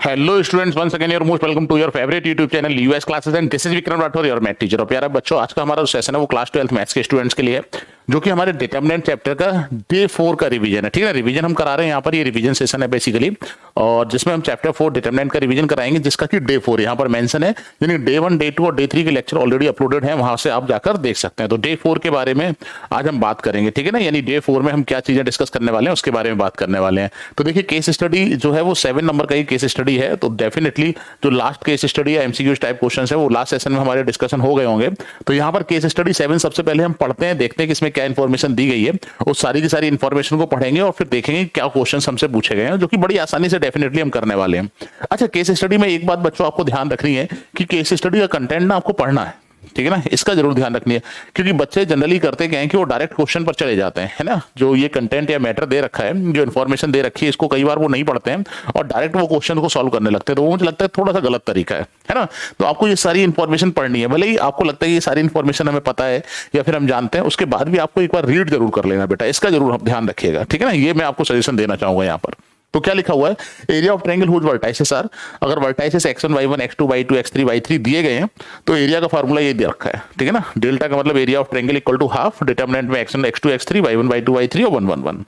Hello students, once again your most welcome to your favourite YouTube channel US classes and this is Vikram Rathore your math teacher. और प्यारे बच्चों, आज का हमारा जो सेशन है वो क्लास 12th मैथ्स के स्टूडेंट्स के लिए है, जो कि हमारे डिटरमिनेंट चैप्टर का डे 4 का रिवीजन है। ठीक है, रिवीजन हम करा रहे हैं यहाँ पर, ये रिवीजन सेशन है बेसिकली, और जिसमें हम चैप्टर 4 डिटरमिनेंट का रिवीजन कराएंगे, जिसका कि डे 4 यहाँ पर मेंशन है। यानी डे 1, डे 2 और डे 3 के लेक्चर ऑलरेडी अपलोडेड है, वहां से आप जाकर देख सकते हैं। तो डे 4 के बारे में आज हम बात करेंगे। ठीक है ना, यानी डे 4 में हम क्या चीजें डिस्कस करने वाले हैं उसके बारे में बात करने वाले हैं। तो देखिए, केस स्टडी जो है वो 7 नंबर का ही केस स्टडी है। तो डेफिनेटली जो लास्ट केस स्टडी है, एमसीक्यूज टाइप क्वेश्चंस है, वो लास्ट सेशन में हमारे डिस्कशन हो गए होंगे। तो यहाँ पर केस स्टडी 7 सबसे पहले हम पढ़ते हैं, देखते हैं कि इसमें क्या इन्फॉर्मेशन दी गई है। उस सारी की सारी इन्फॉर्मेशन को पढ़ेंगे और फिर देखेंगे क्या क्वेश्चंस हमसे पूछे गए हैं, जो कि बड़ी आसानी से डेफिनेटली हम करने वाले हैं। अच्छा, केस स्टडी में एक बात बच्चों आपको ध्यान रखनी है कि केस स्टडी का कंटेंट ना आपको पढ़ना है। ठीक है ना, इसका जरूर ध्यान रखनी है, क्योंकि बच्चे जनरली करते क्या है कि वो डायरेक्ट क्वेश्चन पर चले जाते हैं, है ना। जो ये कंटेंट या मैटर दे रखा है, जो इन्फॉर्मेशन दे रखी है, इसको कई बार वो नहीं पढ़ते हैं और डायरेक्ट वो क्वेश्चन को सॉल्व करने लगते हैं। तो वो मुझे लगता है थोड़ा सा गलत तरीका है ना। तो आपको ये सारी इन्फॉर्मेशन पढ़नी है, भले ही आपको लगता है ये सारी इन्फॉर्मेशन हमें पता है या फिर हम जानते हैं, उसके बाद भी आपको एक बार रीड जरूर कर लेना बेटा, इसका जरूर ध्यान रखिएगा। ठीक है ना, ये मैं आपको सजेशन देना चाहूंगा यहाँ पर। तो क्या लिखा हुआ है, area of triangle whose vertices are, अगर vertices x1 y1 x2 y2 x3 y3 दिए गए हैं तो एरिया का फार्मूला ये दे रखा है। ठीक है ना, डेल्टा का मतलब area of triangle equal to half, determinant में x1 x2 x3 y1 y2 y3 और 1 1 1।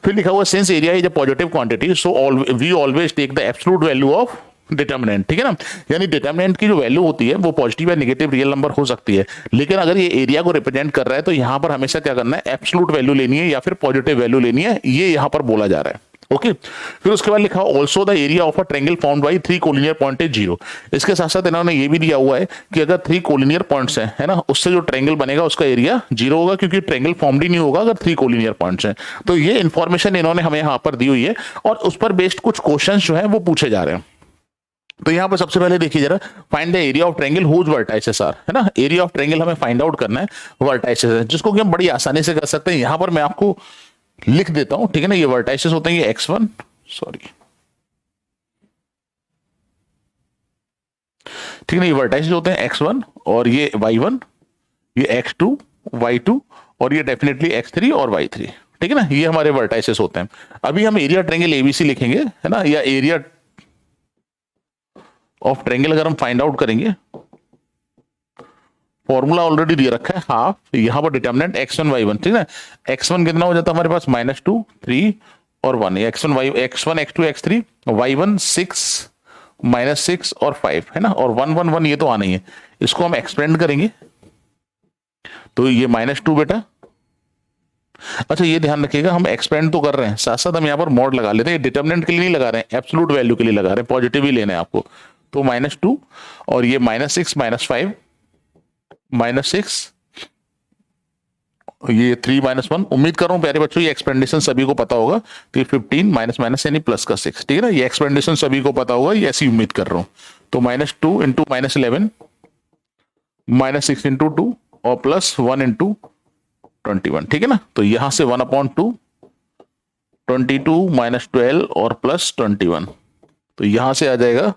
फिर लिखा हुआ since area is a positive quantity so we always take the absolute value of determinant. ठीक है ना, यानी डिटरमिनेंट की जो वैल्यू होती है वो पॉजिटिव या नेगेटिव रियल नंबर हो सकती है, लेकिन अगर ये एरिया को रिप्रेजेंट कर रहा है तो यहाँ पर हमेशा क्या करना है, एब्सोल्यूट वैल्यू लेनी है या फिर पॉजिटिव वैल्यू लेनी है, ये यहाँ पर बोला जा रहा है। ओके फिर उसके बाद लिखा also the area of a triangle formed by 3 collinear point is 0। इसके साथ साथ इन्होंने ये भी दिया हुआ है कि अगर 3 कोलिनियर पॉइंट्स हैं, है ना, उससे जो ट्रायंगल बनेगा उसका एरिया 0 होगा, क्योंकि ट्रायंगल फॉर्म्ड ही नहीं होगा अगर 3 कोलिनियर पॉइंट्स हैं। तो ये इंफॉर्मेशन इन्होंने हमें यहाँ पर दी हुई है और उस पर बेस्ड कुछ क्वेश्चन जो है वो पूछे जा रहे हैं। तो यहाँ पर सबसे पहले देखिए जरा, find the area of triangle whose vertices are, है ना। एरिया ऑफ ट्रायंगल हमें फाइंड आउट करना है, वर्टाइसेस है, जिसको कि हम बड़ी आसानी से कर सकते हैं। यहाँ पर मैं आपको लिख देता हूं। ठीक है ना, ये वर्टाइसेस होते हैं, ये x1 सॉरी, ठीक है ना, ये वर्टाइसेस होते हैं x1 और ये y1, ये x2 y2 और ये डेफिनेटली x3 और y3। ठीक है ना, ये हमारे वर्टाइसेस होते हैं। अभी हम एरिया ट्रायंगल एबीसी लिखेंगे, है ना, या एरिया ऑफ ट्रायंगल अगर हम फाइंड आउट करेंगे, फॉर्मूला ऑलरेडी दे रखा है हाफ, यहां पर डिटरमिनेंट x1 y1। ठीक है, x1 कितना हो जाता है हमारे पास, -2 3 और 1, x1 x1 x2 x3 y1 6 -6 और 5, है ना, और 1 1 1 ये तो आना ही है। इसको हम एक्सपेंड करेंगे तो ये -2 बेटा। अच्छा, ये ध्यान रखिएगा, हम एक्सपेंड तो कर रहे हैं, साथ साथ हम यहाँ पर मॉड लगा लेते हैं। डिटरमिनेंट के लिए नहीं लगा रहे हैं, एब्सोल्यूट वैल्यू के लिए लगा रहे हैं, पॉजिटिव ही लेना है आपको। तो -2 और ये -6 -5 -6, ये 3 -1। उम्मीद कर रहा हूं प्यारे बच्चों ये एक्सपेंडेशन सभी को पता होगा। तो ये 15 माइनस माइनस यानी प्लस का 6। ठीक है ना, ये एक्सपेंडेशन सभी को पता होगा, ये ऐसी उम्मीद कर रहा हूं। तो -2 इंटू -11 -6 इंटू 2 और +1 इंटू 21। ठीक है ना, तो यहां से 1/2 22 -12 और +21, तो यहां से आ जाएगा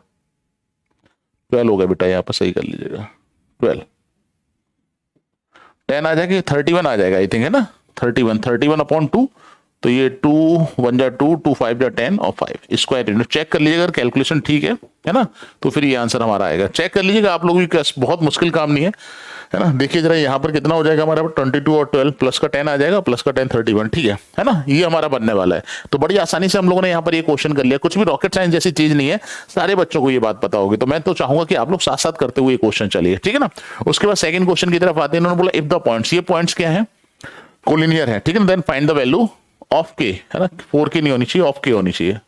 12 होगा बेटा, यहां पर सही कर लीजिएगा, 12 10 आ जाएगा, 31 आ जाएगा आई थिंक, है ना, 31/2। तो ये 2 1 जा 2 2 5 जा 10 और 5 स्क्वायर यूनिट। चेक कर लीजिएगा, कैलकुलेशन ठीक है ना, तो फिर ये आंसर हमारा आएगा। चेक कर लीजिएगा आप लोग भी, बहुत मुश्किल काम नहीं है ना। देखिए जरा यहाँ पर कितना हो जाएगा हमारा, 22 और 12 प्लस का 10 आ जाएगा, प्लस का 10 31। ठीक है ना, ये हमारा बनने वाला है। तो बड़ी आसानी से हम लोगों ने यहाँ पर ये क्वेश्चन कर लिया, कुछ भी रॉकेट साइंस जैसी चीज नहीं है, सारे बच्चों को ये बात पता होगी। तो मैं तो चाहूंगा कि आप लोग साथ साथ करते हुए क्वेश्चन चलिए। ठीक है ना, उसके बाद सेकंड क्वेश्चन की तरफ आते हैं। इन्होंने बोला इफ द पॉइंट्स, ये पॉइंट्स क्या है, कोलिनियर है। ठीक है ना, then find the value of K, है ना, 4 की नहीं होनी चाहिए, ऑफ के होनी चाहिए,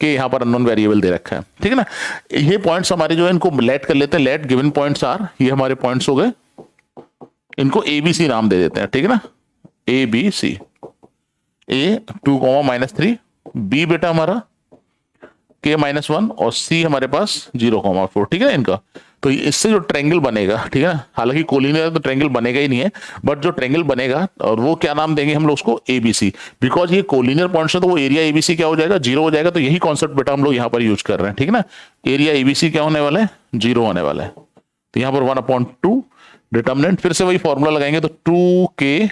के यहाँ पर अननोन वेरिएबल दे रखा है। ठीक है ना, ये पॉइंट्स हमारे जो है इनको लेट कर लेते हैं, लेट गिवन पॉइंट्स आर, ये हमारे पॉइंट्स हो गए, इनको ABC नाम दे देते हैं। ठीक है ना, ABC, A 2, -3, B बेटा हमारा K -1 और C हमारे पास 0, 4। ठीक है ना इनका, तो इससे जो ट्रायंगल बनेगा, ठीक है ना, हालांकि कोलिनियर है तो ट्रायंगल बनेगा ही नहीं है, बट जो ट्रायंगल बनेगा और वो क्या नाम देंगे हम लोग उसको, ABC, बिकॉज ये कोलिनियर पॉइंट्स है तो वो एरिया ABC क्या हो जाएगा, 0 हो जाएगा। तो यही कॉन्सेप्ट बेटा हम लोग यहाँ पर यूज कर रहे हैं। ठीक है ना, एरिया ABC क्या होने वाला है, 0 होने वाला है। तो यहाँ पर 1/2 डिटरमिनेंट, फिर से वही फॉर्मूला लगाएंगे तो 2K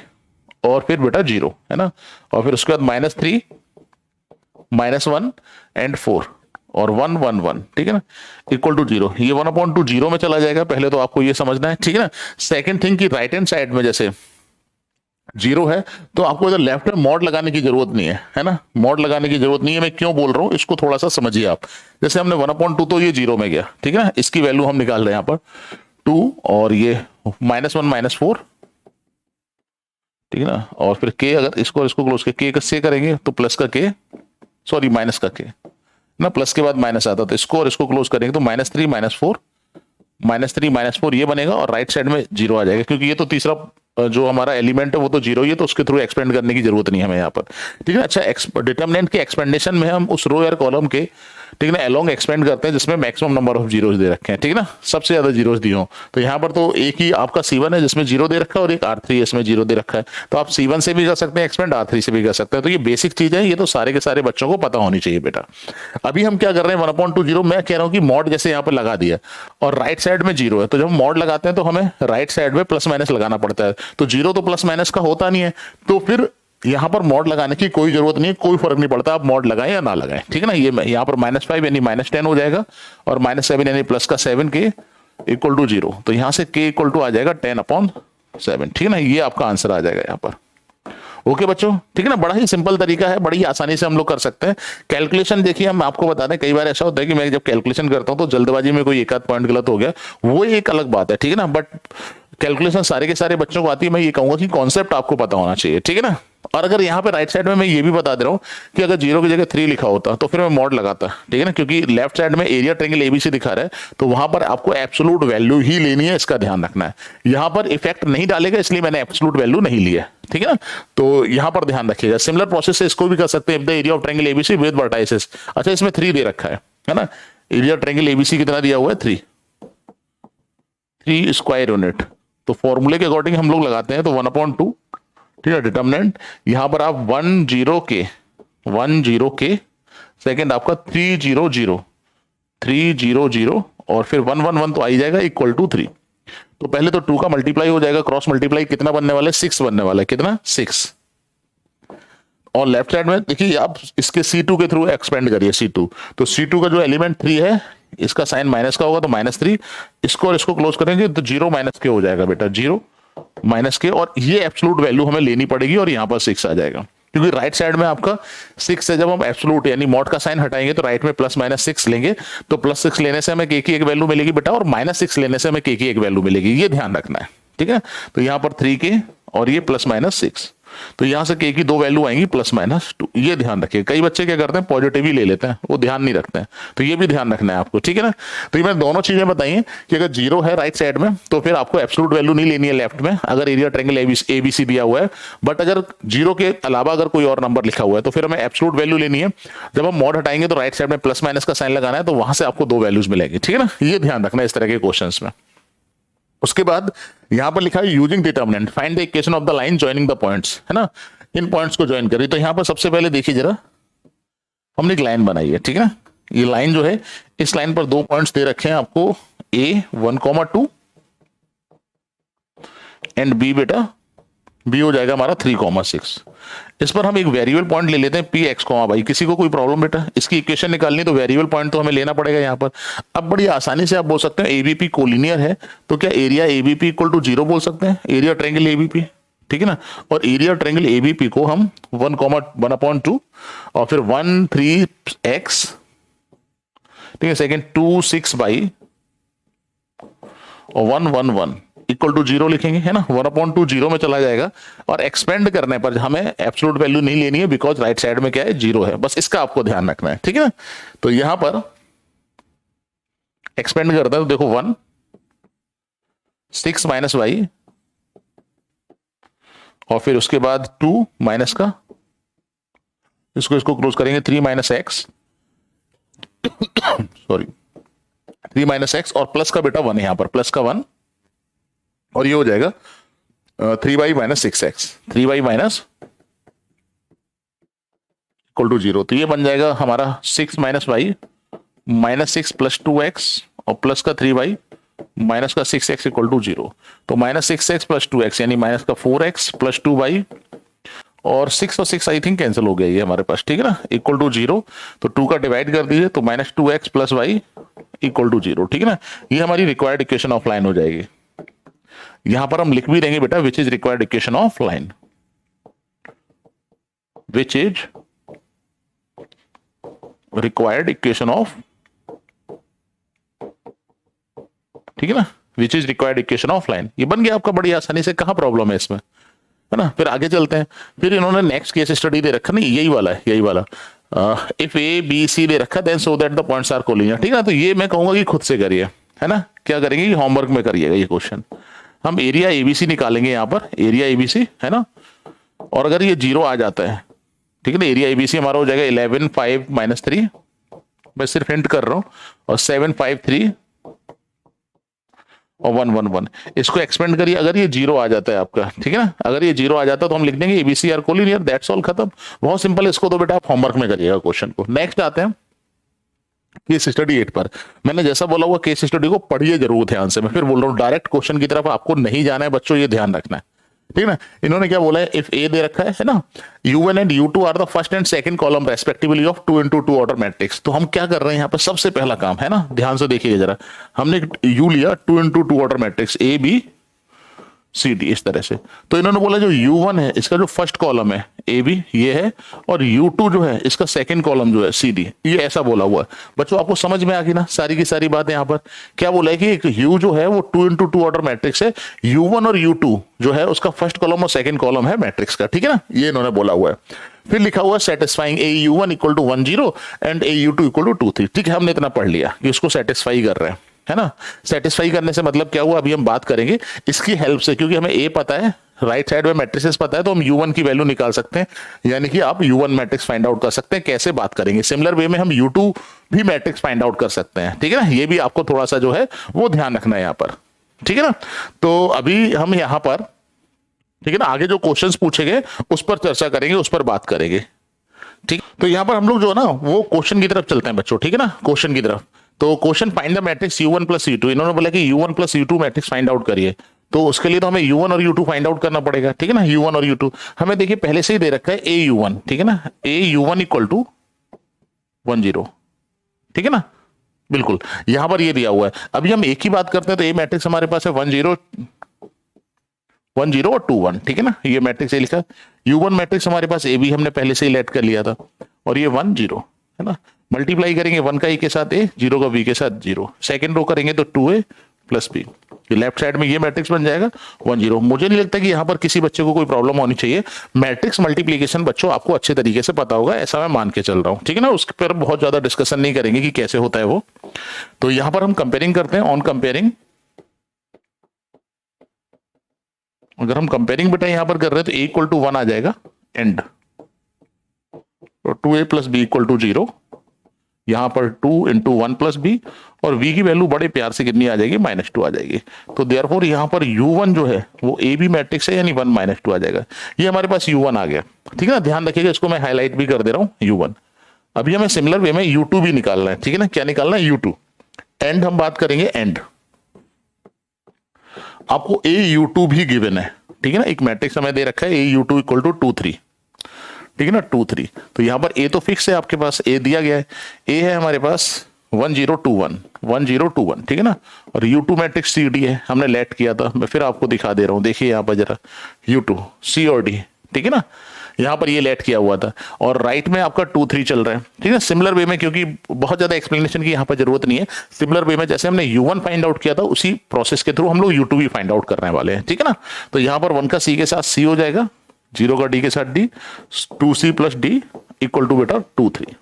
और फिर बेटा 0, है ना, और फिर उसके बाद -3 -1 एंड 4 और 1 1 1, ठीक है ना, इक्वल टू 0। ये 1/2 0 में चला जाएगा, पहले तो आपको ये समझना है, ठीक है ना। सेकंड थिंग की राइट हैंड साइड में जैसे 0 है तो आपको इधर लेफ्ट में मॉड लगाने की जरूरत नहीं है ना, मॉड लगाने की जरूरत नहीं है। मैं क्यों बोल रहा हूं इसको थोड़ा सा समझिए आप। जैसे हमने 1/2 तो ये 0 में गया, ठीक है ना, इसकी वैल्यू हम निकाल रहे हैं यहाँ पर 2 और ये -1 -4, ठीक है ना। और फिर के अगर इसको क्लोज के से करेंगे तो प्लस का के, सॉरी माइनस का के ना, प्लस के बाद माइनस आता तो इसको और इसको क्लोज करेंगे तो -3 -4 -3 -4 ये बनेगा और राइट साइड में 0 आ जाएगा, क्योंकि ये तो तीसरा जो हमारा एलिमेंट है वो तो 0 ही है, तो उसके थ्रू एक्सपेंड करने की जरूरत नहीं है हमें यहाँ पर, ठीक है। अच्छा, डिटरमिनेंट के एक्सपेंडेशन में हम उस रो या कॉलम के, ठीक है ना, अलोंग एक्सपेंड करते हैं जिसमें मैक्सिमम नंबर ऑफ जीरोस दे रखे हैं, ठीक है ना, सबसे ज्यादा जीरोस दिए हो। तो यहाँ पर तो एक ही आपका C1 है जिसमें 0 दे रखा है और एक R3 इसमें 0 दे रखा है, तो आप C1 से भी कर सकते हैं एक्सपेंड, R3 से भी कर सकते हैं। तो ये बेसिक चीज है, ये तो सारे के सारे बच्चों को पता होनी चाहिए बेटा। अभी हम क्या कर रहे हैं 1/2 0, मैं कह रहा हूँ कि मॉड जैसे यहाँ पर लगा दिया और राइट साइड में 0 है, तो जब मॉड लगाते हैं तो हमें राइट साइड में प्लस माइनस लगाना पड़ता है, तो 0 तो प्लस माइनस का होता नहीं है, तो फिर यहां पर मॉड लगाने की कोई जरूरत नहीं है, कोई फर्क नहीं पड़ता आप मॉड लगाएं या ना लगाएं, ठीक है ना। ये यहां पर -5 यानी -10 हो जाएगा और -7 यानी प्लस का 7 के इक्वल टू 0, तो यहां से के इक्वल टू आ जाएगा 10/7, ठीक है ना। ये आपका आंसर आ जाएगा यहां पर। ओके बच्चों, ठीक है ना, बड़ा ही सिंपल तरीका है, बड़ी आसानी से हम लोग कर सकते हैं। कैलकुलेशन देखिए, हम आपको बता दें, कई बार ऐसा होता है कि मैं जब कैलकुलेशन करता हूं तो जल्दबाजी में कोई एक आध पॉइंट गलत हो गया, वो एक अलग बात है, ठीक है ना, बट कैलकुलेशन सारे के सारे बच्चों को आती है। मैं ये कहूंगा कि कॉन्सेप्ट आपको पता होना चाहिए, ठीक है ना। और अगर यहाँ पे राइट साइड में मैं ये भी बता दे रहा हूँ कि अगर 0 की जगह 3 लिखा होता तो फिर मैं मॉड लगाता, ठीक है ना, क्योंकि लेफ्ट साइड में एरिया ट्रायंगल एबीसी दिखा रहा है, तो वहां पर आपको एब्सोल्यूट वैल्यू ही लेनी है, इसका ध्यान रखना है। यहां पर इफेक्ट नहीं डालेगा, इसलिए मैंने एब्सोल्यूट वैल्यू नहीं लिया, ठीक है ना, तो यहां पर ध्यान रखिएगा। सिमिलर प्रोसेस से इसको भी कर सकते हैं, the area of triangle ABC with vertices. अच्छा, इसमें 3 दे रखा है ना, एरिया ट्रायंगल एबीसी कितना दिया हुआ है 3 स्क्वायर यूनिट, तो फॉर्मूले के अकॉर्डिंग हम लोग लगाते हैं तो 1/2, ठीक है। डिटर्मिनेंट यहां पर आप 1 0 के सेकंड आपका 3 0 0 और फिर 1 1 1 तो आ ही जाएगा इक्वल टू 3। तो पहले तो 2 का मल्टीप्लाई हो जाएगा, क्रॉस मल्टीप्लाई कितना बनने वाला है 6 बनने वाला है, कितना 6। और लेफ्ट साइड में देखिए आप इसके C2 के थ्रू एक्सपेंड करिए C2, तो C2 का जो एलिमेंट 3 है इसका साइन माइनस का होगा तो -3, इसको और इसको क्लोज करेंगे तो 0 माइनस के हो जाएगा बेटा, 0 माइनस के, और ये एब्सोल्यूट वैल्यू हमें लेनी पड़ेगी और यहां पर 6 आ जाएगा, क्योंकि राइट साइड में आपका 6 है। जब हम एब्सोल्यूट यानी मॉड का साइन हटाएंगे तो राइट में +-6 लेंगे, तो +6 लेने से हमें के की एक वैल्यू मिलेगी बेटा, और -6 लेने से हमें के की एक वैल्यू मिलेगी, ये ध्यान रखना है, ठीक है। तो यहां पर 3 के और ये +-6, तो यहां से के की 2 वैल्यू आएंगी +-2, ये ध्यान रखिए। कई बच्चे क्या करते हैं पॉजिटिव ही ले लेते हैं, वो ध्यान नहीं रखते हैं, तो ये भी ध्यान रखना है आपको, ठीक है ना। तो ये मैं दोनों चीजें बताई हैं कि अगर 0 है राइट साइड में तो फिर आपको एब्सोल्यूट वैल्यू नहीं लेनी है लेफ्ट में, अगर एरिया ट्रायंगल एबीसी दिया हुआ है, बट अगर 0 के अलावा अगर कोई और नंबर लिखा हुआ है तो फिर हमें एब्सोल्यूट वैल्यू लेनी है। जब हम मॉड हटाएंगे तो राइट साइड में +- का साइन लगाना है, तो वहां से आपको 2 वैल्यूज मिलेंगी, ठीक है ना, ये ध्यान रखना है इस तरह के क्वेश्चंस में। उसके बाद यहां पर लिखा है using determinant find the equation of the line joining the points, है ना, इन पॉइंट्स को ज्वाइन करिए। तो यहां पर सबसे पहले देखिए जरा, हमने एक लाइन बनाई है, ठीक है ना, ये लाइन जो है इस लाइन पर 2 पॉइंट्स दे रखे हैं आपको, A 1,2 एंड B बेटा, B हो जाएगा हमारा 3,6। इस पर हम एक वेरिएबल पॉइंट ले लेते हैं P x, भाई किसी को कोई प्रॉब्लम बेटा, इसकी इक्वेशन निकालनी तो वेरिएबल पॉइंट तो हमें लेना पड़ेगा यहाँ पर। अब बड़ी आसानी से आप बोल सकते हैं ABP कोलिनियर है, तो क्या एरिया ABP इक्वल टू 0 बोल सकते हैं, एरिया ट्रायंगल ABP, ठीक है ना, और एरिया ट्रायंगल ABP को हम 1,2 और फिर 1 3x, ठीक है, सेकेंड 2 6 बाई और 1 1 1 इक्वल टू 0 लिखेंगे, है ना, 1/2 0 में चला जाएगा। और एक्सपेंड करने पर हमें एब्सोल्यूट वैल्यू नहीं लेनी है, बिकॉज राइट साइड में क्या है 0 है, बस इसका आपको ध्यान रखना है, ठीक है ना। तो यहां पर एक्सपेंड करते हैं तो देखो 1 6 माइनस वाई और फिर उसके बाद 2 माइनस का, इसको क्लोज करेंगे 3 - x सॉरी 3 - x और प्लस का बेटा 1 है, यहां पर प्लस का 1 और ये हो जाएगा 3y - 6x, 3y minus equal to 0। तो ये बन जाएगा हमारा 6 - y -6 + 2x और प्लस का 3y माइनस का 6x इक्वल टू 0। तो -6x + 2x यानी माइनस का 4x + 2y और 6 और 6 आई थिंक कैंसिल हो गया ये हमारे पास, ठीक है ना, इक्वल टू 0। तो 2 का डिवाइड कर दीजिए तो -2x plus Y equal to 0, ठीक है ना। ये हमारी रिक्वायर्ड इक्वेशन ऑफ लाइन हो जाएगी। यहां पर हम लिख भी देंगे बेटा which is required equation of line, which is required equation of, ठीक है ना, which is required equation of line. ये बन गया आपका बड़ी आसानी से, कहां प्रॉब्लम है इसमें, है ना। फिर आगे चलते हैं। फिर इन्होंने नेक्स्ट केस स्टडी दे रखा, नहीं यही वाला है, यही वाला, इफ ए बी सी दे रखा then so that the points are collinear, ठीक है ना। तो ये मैं कहूंगा कि खुद से करिए, है ना, क्या करेंगे कि होमवर्क में करिएगा ये क्वेश्चन। हम एरिया एबीसी निकालेंगे यहाँ पर, एरिया एबीसी, है ना। और अगर ये 0 आ जाता है, ठीक है ना, एरिया एबीसी हमारा हो जाएगा 11 5 -3, मैं सिर्फ हिंट कर रहा हूं, और 7 5 3 और 1 1 1। इसको एक्सपेंड करिए, अगर ये 0 आ जाता है आपका, ठीक है ना, अगर ये 0 आ जाता है तो हम लिख देंगे ABC are collinear, that's all, खत्म। बहुत सिंपल, इसको तो बेटा आप होमवर्क में करिएगा क्वेश्चन को। नेक्स्ट आते हैं केस स्टडी 8 पर। मैंने जैसा बोला हुआ केस स्टडी को पढ़िए जरूर ध्यान से, मैं फिर बोल रहा हूँ डायरेक्ट क्वेश्चन की तरफ आपको नहीं जाना है बच्चों, ये ध्यान रखना है, ठीक है ना। इन्होंने क्या बोला है, इफ ए दे रखा है ना, u1 and u2 are the first and second column respectively of 2 into 2 order matrix. तो हम क्या कर रहे हैं यहाँ पर, सबसे पहला काम है ना, ध्यान से देखिए जरा, हमने u लिया 2 into 2 order matrix A B C D, इस तरह से। तो इन्होंने बोला जो u1 है इसका जो फर्स्ट कॉलम है ए बी ये है, और u2 जो है इसका सेकंड कॉलम जो है सी डी, ये ऐसा बोला हुआ है। बच्चों आपको समझ में आ गई ना सारी की सारी बातें। यहाँ पर क्या बोला है कि एक u जो है वो 2 into 2 ऑर्डर मैट्रिक्स है, u1 और u2 जो है उसका फर्स्ट कॉलम और सेकंड कॉलम है मैट्रिक्स का, ठीक है ना, ये इन्होंने बोला हुआ है। फिर लिखा हुआ है satisfying A u1 equal to 1 0 and A u2 equal to 2 3, ठीक है, हमने इतना पढ़ लिया कि उसको सेटिस्फाई कर रहे हैं, है ना। सेटिस्फाई करने से मतलब क्या हुआ, अभी हम बात करेंगे इसकी हेल्प से, क्योंकि हमें ए पता है, राइट साइड में मैट्रिसेस पता है, तो हम u1 की वैल्यू निकाल सकते हैं, यानी कि आप u1 मैट्रिक्स फाइंड आउट कर सकते हैं। कैसे बात करेंगे, सिमिलर वे में हम u2 भी मैट्रिक्स फाइंड आउट कर सकते हैं, ठीक है ना। ये भी आपको थोड़ा सा जो है वो ध्यान रखना है यहाँ पर, ठीक है ना। तो अभी हम यहाँ पर, ठीक है ना, आगे जो क्वेश्चंस पूछे गए उस पर चर्चा करेंगे, उस पर बात करेंगे, ठीक। तो यहाँ पर हम लोग जो है ना वो क्वेश्चन की तरफ चलते हैं बच्चों, ठीक है ना, क्वेश्चन की तरफ। तो question find the matrix u1 plus u2, इन्होंने बोला कि u1 plus u2 matrix find out करिए। तो उसके लिए तो हमें u1 और u2 फाइंड आउट करना पड़ेगा, ठीक है ना। u1 और u2 हमें देखिए पहले से ही दे रखा है a u1, ठीक है ना, a u1 इक्वल टू 1 0, ठीक है ना, बिल्कुल यहां पर ये दिया हुआ है। अभी हम एक ही बात करते हैं, तो ये मैट्रिक्स हमारे पास है 1 0 1 0 और 2 1, ठीक है ना, ये मैट्रिक्स ये लिखा। u1 मैट्रिक्स हमारे पास ए बी हमने पहले से ही लेट कर लिया था, और ये 1 0, है ना। मल्टीप्लाई करेंगे 1 का ए के साथ ए, 0 का बी के साथ 0, सेकंड रो करेंगे तो 2a plus B, left side में ये मैट्रिक्स बन जाएगा 1 0। मुझे नहीं लगता कि यहाँ पर किसी बच्चे को कोई प्रॉब्लम होनी चाहिए। मैट्रिक्स मल्टीप्लीकेशन बच्चों आपको अच्छे तरीके से पता होगा, ऐसा मैं मान के चल रहा हूँ, ठीक है ना। उसके पर बहुत ज्यादा डिस्कशन नहीं करेंगे कि कैसे होता है वो। तो यहाँ पर हम कंपेयरिंग करते हैं, ऑन कंपेयरिंग, अगर हम कंपेयरिंग बेटा यहां पर कर रहे हैं तो a इक्वल टू 1 आ जाएगा एंड, तो 2a plus B equal to 0, यहां पर 2 इंटू 1 प्लस बी, और v की वैल्यू बड़े प्यार से कितनी आ जाएगी, -2 आ जाएगी। तो देयरफॉर यहां पर u1 जो है वो ए बी मैट्रिक्स है, यानी 1 -2 आ जाएगा। ये हमारे पास u1 आ गया, ठीक है ना, ध्यान रखिएगा, इसको मैं हाईलाइट भी कर दे रहा हूं u1। अभी हमें सिमिलर वे में u2 भी निकालना है, ठीक है ना। क्या निकालना है, u2 एंड हम बात करेंगे एंड। आपको a u2 भी गिवन है, ठीक है ना, एक मैट्रिक्स हमें दे रखा है a u2 इक्वल टू 2 3, ठीक है ना, 2 3। तो यहां पर a तो फिक्स है आपके पास, a दिया गया है, a है हमारे पास 1 0 2 1 1 0 2 1, ठीक है ना। और u2 मैट्रिक्स c d है, हमने लेट किया था, मैं फिर आपको दिखा दे रहा हूं, देखिए यहां पर जरा u2 c और d, ठीक है ना, यहां पर ये लेट किया हुआ था, और राइट में आपका 2 3 चल रहा है, ठीक है। सिमिलर वे में, क्योंकि बहुत ज्यादा एक्सप्लेनेशन की यहां पर जरूरत नहीं है, सिमिलर वे में जैसे हमने u1 फाइंड आउट किया था उसी प्रोसेस के थ्रू हम लोग u2 भी फाइंड आउट करने वाले हैं, ठीक है ना। तो यहां पर 1 का c के साथ c हो जाएगा, 0 का d के साथ d, 2c plus d equal to बेटा 2 3,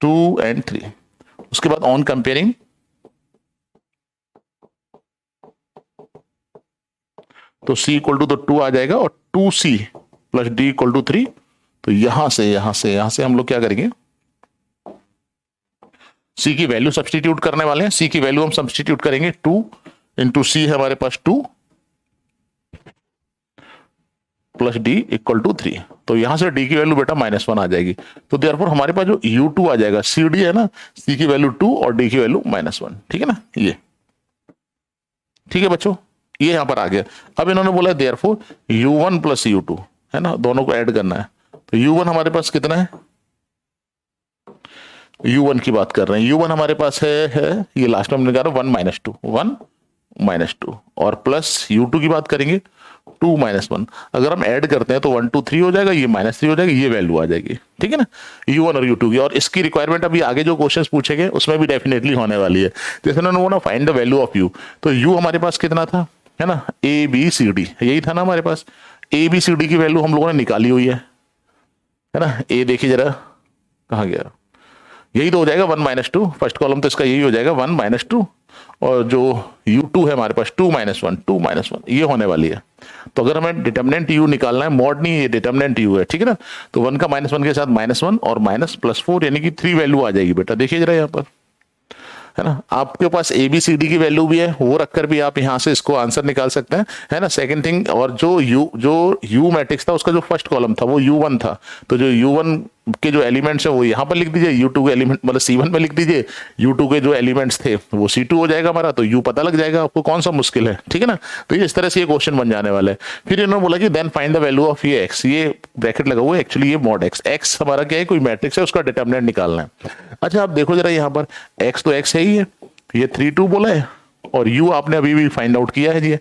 2 एंड 3। उसके बाद ऑन कंपेयरिंग, तो c इक्वल टू तो 2 आ जाएगा, और 2c plus d equal to 3। तो यहां से हम लोग क्या करेंगे, c की वैल्यू सब्सटीट्यूट करने वाले हैं। c की वैल्यू हम सब्सटीट्यूट करेंगे, 2 इंटू c है हमारे पास 2 प्लस d इक्वल टू 3। तो यहां से d की वैल्यू बेटा -1 आ जाएगी। तो देयरफॉर हमारे पास जो u2 आ जाएगा, cd है ना, c की वैल्यू 2 और d की वैल्यू -1, ठीक है ना, ये ठीक है बच्चों, ये यहां पर आ गया। अब इन्होंने बोला देयरफॉर u1 प्लस u2 है ना, दोनों को ऐड करना है। तो U1 हमारे पास कितना है, U1 की बात कर रहे हैं, U1 हमारे पास है ये लास्ट में हमने कहा 1 माइनस टू, 1 माइनस टू, और प्लस U2 की बात करेंगे 2 माइनस 1। अगर हम ऐड करते हैं तो 1 2 3 हो जाएगा, ये -3 हो जाएगा, ये वैल्यू आ जाएगी, ठीक है ना, U1 और U2 की। और इसकी रिक्वायरमेंट अभी आगे जो क्वेश्चंस पूछेंगे उसमें भी डेफिनेटली होने वाली है। जैसे उन्होंने बोला find the value of U, तो U हमारे पास कितना था, है ना, ABCD यही था ना हमारे पास। ABCD की वैल्यू हम लोगों ने निकाली हुई है ना। ए देखिए जरा कहाँ गया, यही तो हो जाएगा 1 माइनस टू, फर्स्ट कॉलम तो इसका यही हो जाएगा 1 माइनस टू, और जो U2 है हमारे पास 2 माइनस 1, 2 माइनस 1 ये होने वाली है। तो अगर हमें डिटर्मिनेंट U निकालना है, मॉड नहीं ये डिटर्मिनेंट U है, ठीक है ना। तो 1 का -1 के साथ -1 और माइनस प्लस 4 यानी कि 3 वैल्यू आ जाएगी बेटा, देखिए जरा यहाँ पर, है ना। आपके पास ABCD की वैल्यू भी है, वो रखकर भी आप यहां से इसको आंसर निकाल सकते हैं, है ना। सेकंड थिंग, और जो U मैट्रिक्स था उसका जो फर्स्ट कॉलम था वो U1 था, तो जो U1 के जो एलिमेंट्स है वो यहाँ पर लिख दीजिए, U2 के एलिमेंट मतलब C1 में लिख दीजिए, U2 के जो एलिमेंट्स थे वो C2 हो जाएगा हमारा, तो U पता लग जाएगा आपको, कौन सा मुश्किल है, ठीक है ना। तो ये इस तरह से ये क्वेश्चन बन जाने वाला है। फिर इन्होंने बोला कि then find the value of ये x, ये ब्रैकेट लगा हुआ है, एक्चुअली ये मॉड x हमारा क्या है, कोई मैट्रिक्स है, उसका डिटर्मिनेंट निकालना है। अच्छा आप देखो जरा यहाँ पर x तो x है ही है, ये 3 2 बोला है, और U आपने अभी भी फाइंड आउट किया है ये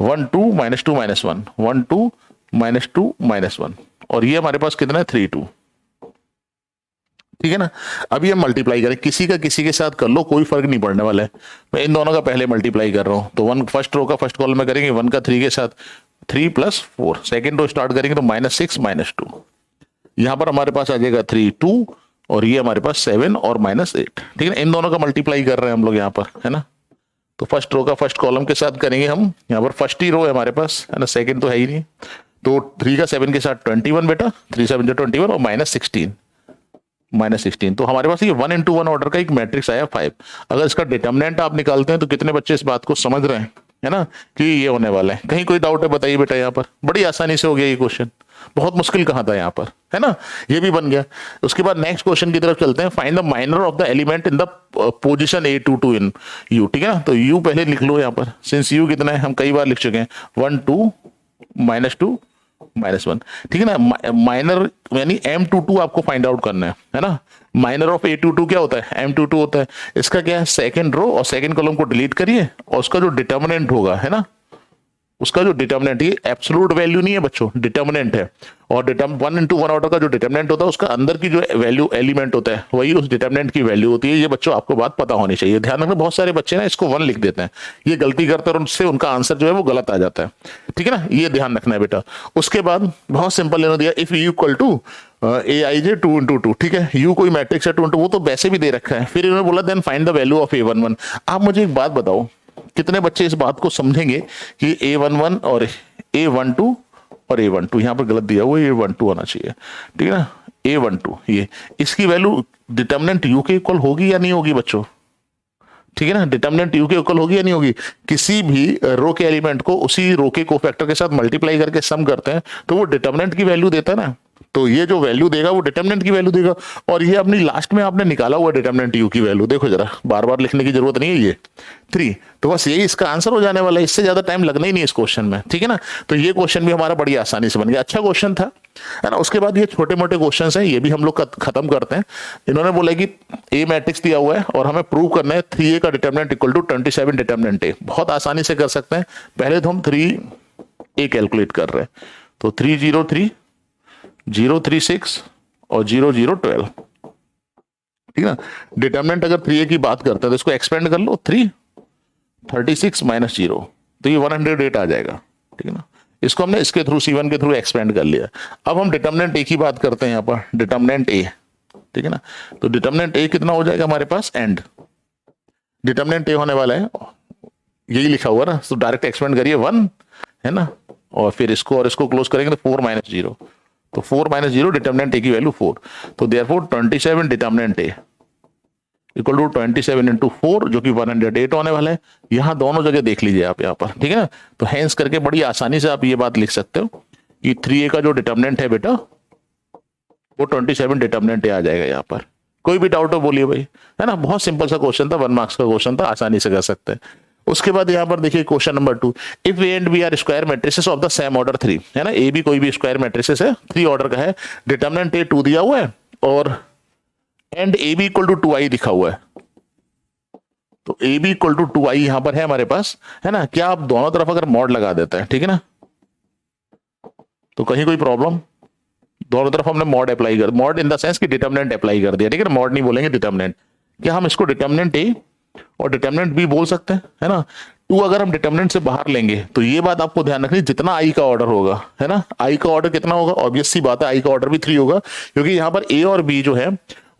1 2 माइनस 2 माइनस 1, 1 2 माइनस 2 माइनस 1, और ये हमारे पास कितना है 3 2, ठीक है ना। अभी हम मल्टीप्लाई करें, किसी का किसी के साथ कर लो, कोई फर्क नहीं पड़ने वाला है। मैं इन दोनों का पहले मल्टीप्लाई कर रहा हूं, तो 1 फर्स्ट रो का फर्स्ट कॉलम में करेंगे, 1 का 3 के साथ 3 + 4, सेकेंड रो स्टार्ट करेंगे तो -6 -2, यहां पर हमारे पास आ जाएगा 3 2, और ये हमारे पास 7 और -8, ठीक है ना। इन दोनों का मल्टीप्लाई कर रहे हैं हम लोग यहाँ पर, है ना। तो फर्स्ट रो का फर्स्ट कॉलम के साथ करेंगे हम, यहाँ पर फर्स्ट ही रो है हमारे पास, है ना, सेकंड तो है ही नहीं। तो 3 का 7 के साथ 21 बेटा, 3 7 21, और -16, तो हमारे पास ये 1 × 1 ऑर्डर का एक मैट्रिक्स आया 5। अगर इसका डिटर्मिनेंट आप निकालते हैं तो कितने बच्चे इस बात को समझ रहे हैं, है ना, कि ये होने वाला है। कहीं कोई डाउट है बताइए बेटा, यहाँ पर बड़ी आसानी से हो गया ये क्वेश्चन, बहुत मुश्किल कहाँ था यहाँ पर, है ना, ये भी बन गया। उसके बाद नेक्स्ट क्वेश्चन की तरफ चलते हैं, find the minor of the element in the position A22 in U, ठीक है ना। तो U पहले लिख लो यहाँ पर, सिंस U कितना है हम कई बार लिख चुके हैं, 1 2 -2 -1, ठीक है ना। माइनर यानी M22 आपको फाइंड आउट करना है ना। माइनर ऑफ A22 क्या होता है, M22 होता है। इसका क्या है, सेकंड रो और सेकंड कॉलम को डिलीट करिए, और उसका जो डिटर्मिनेंट होगा, है ना, उसका जो डिटर्मिनेंट, ये एब्सोल्यूट वैल्यू नहीं है बच्चों, डिटर्मिनेंट है। और 1 × 1 ऑर्डर का जो डिटर्मिनेंट होता है उसका अंदर की जो वैल्यू एलिमेंट होता है वही उस डिटर्मिनेंट की वैल्यू होती है। ये बच्चों आपको बात पता होनी चाहिए। ध्यान रखना, बहुत सारे बच्चे ना इसको 1 लिख देते हैं, ये गलती करते हैं और उनसे उनका आंसर जो है वो गलत आ जाता है, ठीक है ना, ये ध्यान रखना है बेटा। उसके बाद बहुत सिंपल इन्होंने दिया, इफ U = Aij 2 × 2, ठीक है। U कोई मैट्रिक्स है 2 × 2, वो तो वैसे भी दे रखा है। फिर इन्होंने बोला then find the value of A11। आप मुझे एक बात बताओ, कितने बच्चे इस बात को समझेंगे कि A11 और A12 और A12, यहां पर गलत दिया हुआ है, A12 होना चाहिए, ठीक है ना, A12 ये, इसकी वैल्यू डिटर्मिनेंट U के इक्वल होगी या नहीं होगी बच्चों, ठीक है ना। डिटर्मिनेंट U के इक्वल होगी या नहीं होगी। किसी भी रो के एलिमेंट को उसी रो के कोफैक्टर के साथ मल्टीप्लाई करके सम करते हैं तो वो डिटर्मिनेंट की वैल्यू देता है ना। तो ये जो वैल्यू देगा वो डिटर्मिनेंट की वैल्यू देगा, और ये अपनी लास्ट में आपने निकाला हुआ डिटर्मिनेंट U की वैल्यू, देखो जरा, बार बार लिखने की जरूरत नहीं है, ये 3, तो बस यही इसका आंसर हो जाने वाला है, इससे ज्यादा टाइम लगना ही नहीं इस क्वेश्चन में, ठीक है ना। तो ये क्वेश्चन भी हमारा बड़ी आसानी से बन गया, अच्छा क्वेश्चन था, है ना। उसके बाद ये छोटे मोटे क्वेश्चन हैं, ये भी हम लोग खत्म करते हैं। इन्होंने बोला कि ए मैट्रिक्स दिया हुआ है और हमें प्रूव करना है 3A का determinant equal to 27 determinant A। बहुत आसानी से कर सकते हैं। पहले तो हम 3A कैलकुलेट कर रहे हैं, तो 3 0 3 0 3 6 और 0 0 12, ठीक है ना। डिटर्मिनेंट अगर 3A की बात करते हैं तो इसको एक्सपेंड कर लो, 3 36 - 0, तो ये 108 आ जाएगा, ठीक है ना। इसको हमने इसके थ्रू C1 के थ्रू एक्सपेंड कर लिया। अब हम डिटर्मिनेंट A की बात करते हैं, यहाँ पर डिटर्मिनेंट A, ठीक है ना। तो डिटर्मिनेंट A कितना हो जाएगा हमारे पास, एंड डिटर्मिनेंट A होने वाला है, यही लिखा हुआ ना, तो डायरेक्ट एक्सपेंड करिए 1, है ना, और फिर इसको और इसको क्लोज करेंगे तो 4 - 0, तो 4 - 0 डिटर्मिनेंट A की वैल्यू 4, तो therefore 27 determinant A equal to 27 × 4 जो कि 108 होने वाला है। यहां दोनों जगह देख लीजिए आप यहाँ पर, ठीक है ना। तो हेंस करके बड़ी आसानी से आप ये बात लिख सकते हो कि 3A का जो डिटर्मिनेंट है बेटा वो 27 डिटर्मिनेंट A आ जाएगा। यहाँ पर कोई भी डाउट हो बोलिए भाई, है ना। बहुत सिंपल सा क्वेश्चन था, 1 मार्क्स का क्वेश्चन था, आसानी से कर सकते हैं। उसके बाद यहाँ पर देखिए question number 2, if A and B are square matrices of the same order 3, है ना, ए बी कोई भी स्क्वायर मैट्रिसेस है 3 ऑर्डर का है, डिटरमिनेंट ए 2 दिया हुआ है और and A B equal to 2i दिखा हुआ है, तो A B equal to 2i यहां पर है हमारे पास, है ना। क्या आप दोनों तरफ अगर मॉड लगा देते हैं, ठीक है ना, तो कहीं कोई प्रॉब्लम, दोनों तरफ हमने मॉड अप्लाई कर, मॉड इन द सेंस कि डिटरमिनेंट अप्लाई कर दिया, ठीक है ना, मॉड नहीं बोलेंगे डिटरमिनेंट। क्या हम इसको डिटरमिनेंट ए और डिटरमिनेंट बी बोल सकते हैं, है ना। 2 अगर हम डिटरमिनेंट से बाहर लेंगे तो ये बात आपको ध्यान रखनी, जितना आई का ऑर्डर होगा, है ना, आई का ऑर्डर कितना होगा, ऑब्वियस सी बात है आई का ऑर्डर भी 3 होगा, क्योंकि यहाँ पर ए और बी जो है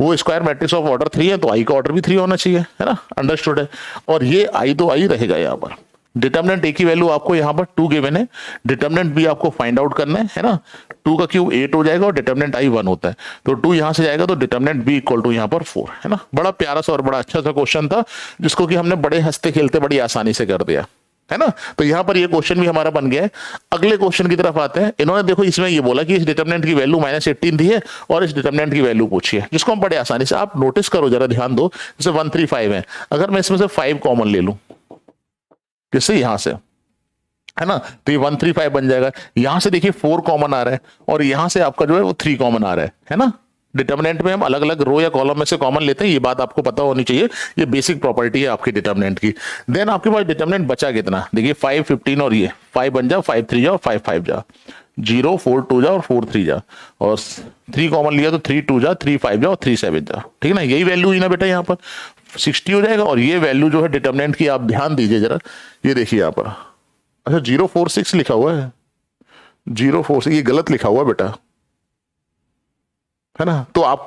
वो स्क्वायर मैट्रिक्स ऑफ ऑर्डर 3 है, तो आई का ऑर्डर भी 3 होना चाहिए, है ना, अंडरस्टूड है। और ये आई तो आई रहेगा यहाँ पर। डिटरमिनेंट ए की वैल्यू आपको यहाँ पर 2 गिवन है, डिटरमिनेंट बी आपको फाइंड आउट करना है ना। 2 का क्यूब 8 हो जाएगा और डिटरमिनेंट आई 1 होता है, तो 2 यहां से जाएगा तो डिटरमिनेंट बी इक्वल टू यहाँ पर 4, है ना। बड़ा प्यारा सा और बड़ा अच्छा सा क्वेश्चन था, जिसको कि हमने बड़े हंसते खेलते बड़ी आसानी से कर दिया, है ना। तो यहां पर ये क्वेश्चन भी हमारा बन गया है। अगले क्वेश्चन की तरफ आते हैं। इन्होंने देखो इसमें ये बोला कि इस डिटरमिनेंट की वैल्यू -18 दी है और इस डिटरमिनेंट की वैल्यू पूछी है, जिसको हम बड़े आसानी से, आप नोटिस करो जरा, ध्यान दो, जैसे 135 है, अगर मैं इसमें से 5 कॉमन ले लूं, किससे, यहां से, है ना, तो ये 135 बन जाएगा। यहां से देखिए 4 कॉमन आ रहा है और यहां से आपका जो है वो 3 कॉमन आ रहा है ना। डिटरमिनेंट में हम अलग अलग रो या कॉलम में से कॉमन लेते हैं, ये बात आपको पता होनी चाहिए, ये बेसिक प्रॉपर्टी है आपकी डिटरमिनेंट की। देन आपके पास डिटरमिनेंट बचा कितना, देखिए 5 15 और ये 5 बन जा, 5 3 जा और 5 5 जा, 0 4 2 जा और 4 3 जा, और 3 कॉमन लिया तो 3 2 जा, 3 5 जा और 3 7 जा, ठीक है ना। यही वैल्यू हुई ना बेटा, यहाँ पर 60 हो जाएगा। और ये वैल्यू जो है डिटरमिनेंट की, आप ध्यान दीजिए जरा, ये देखिए यहाँ पर, अच्छा 046 लिखा हुआ है, 046 ये गलत लिखा हुआ है बेटा, है ना। तो आप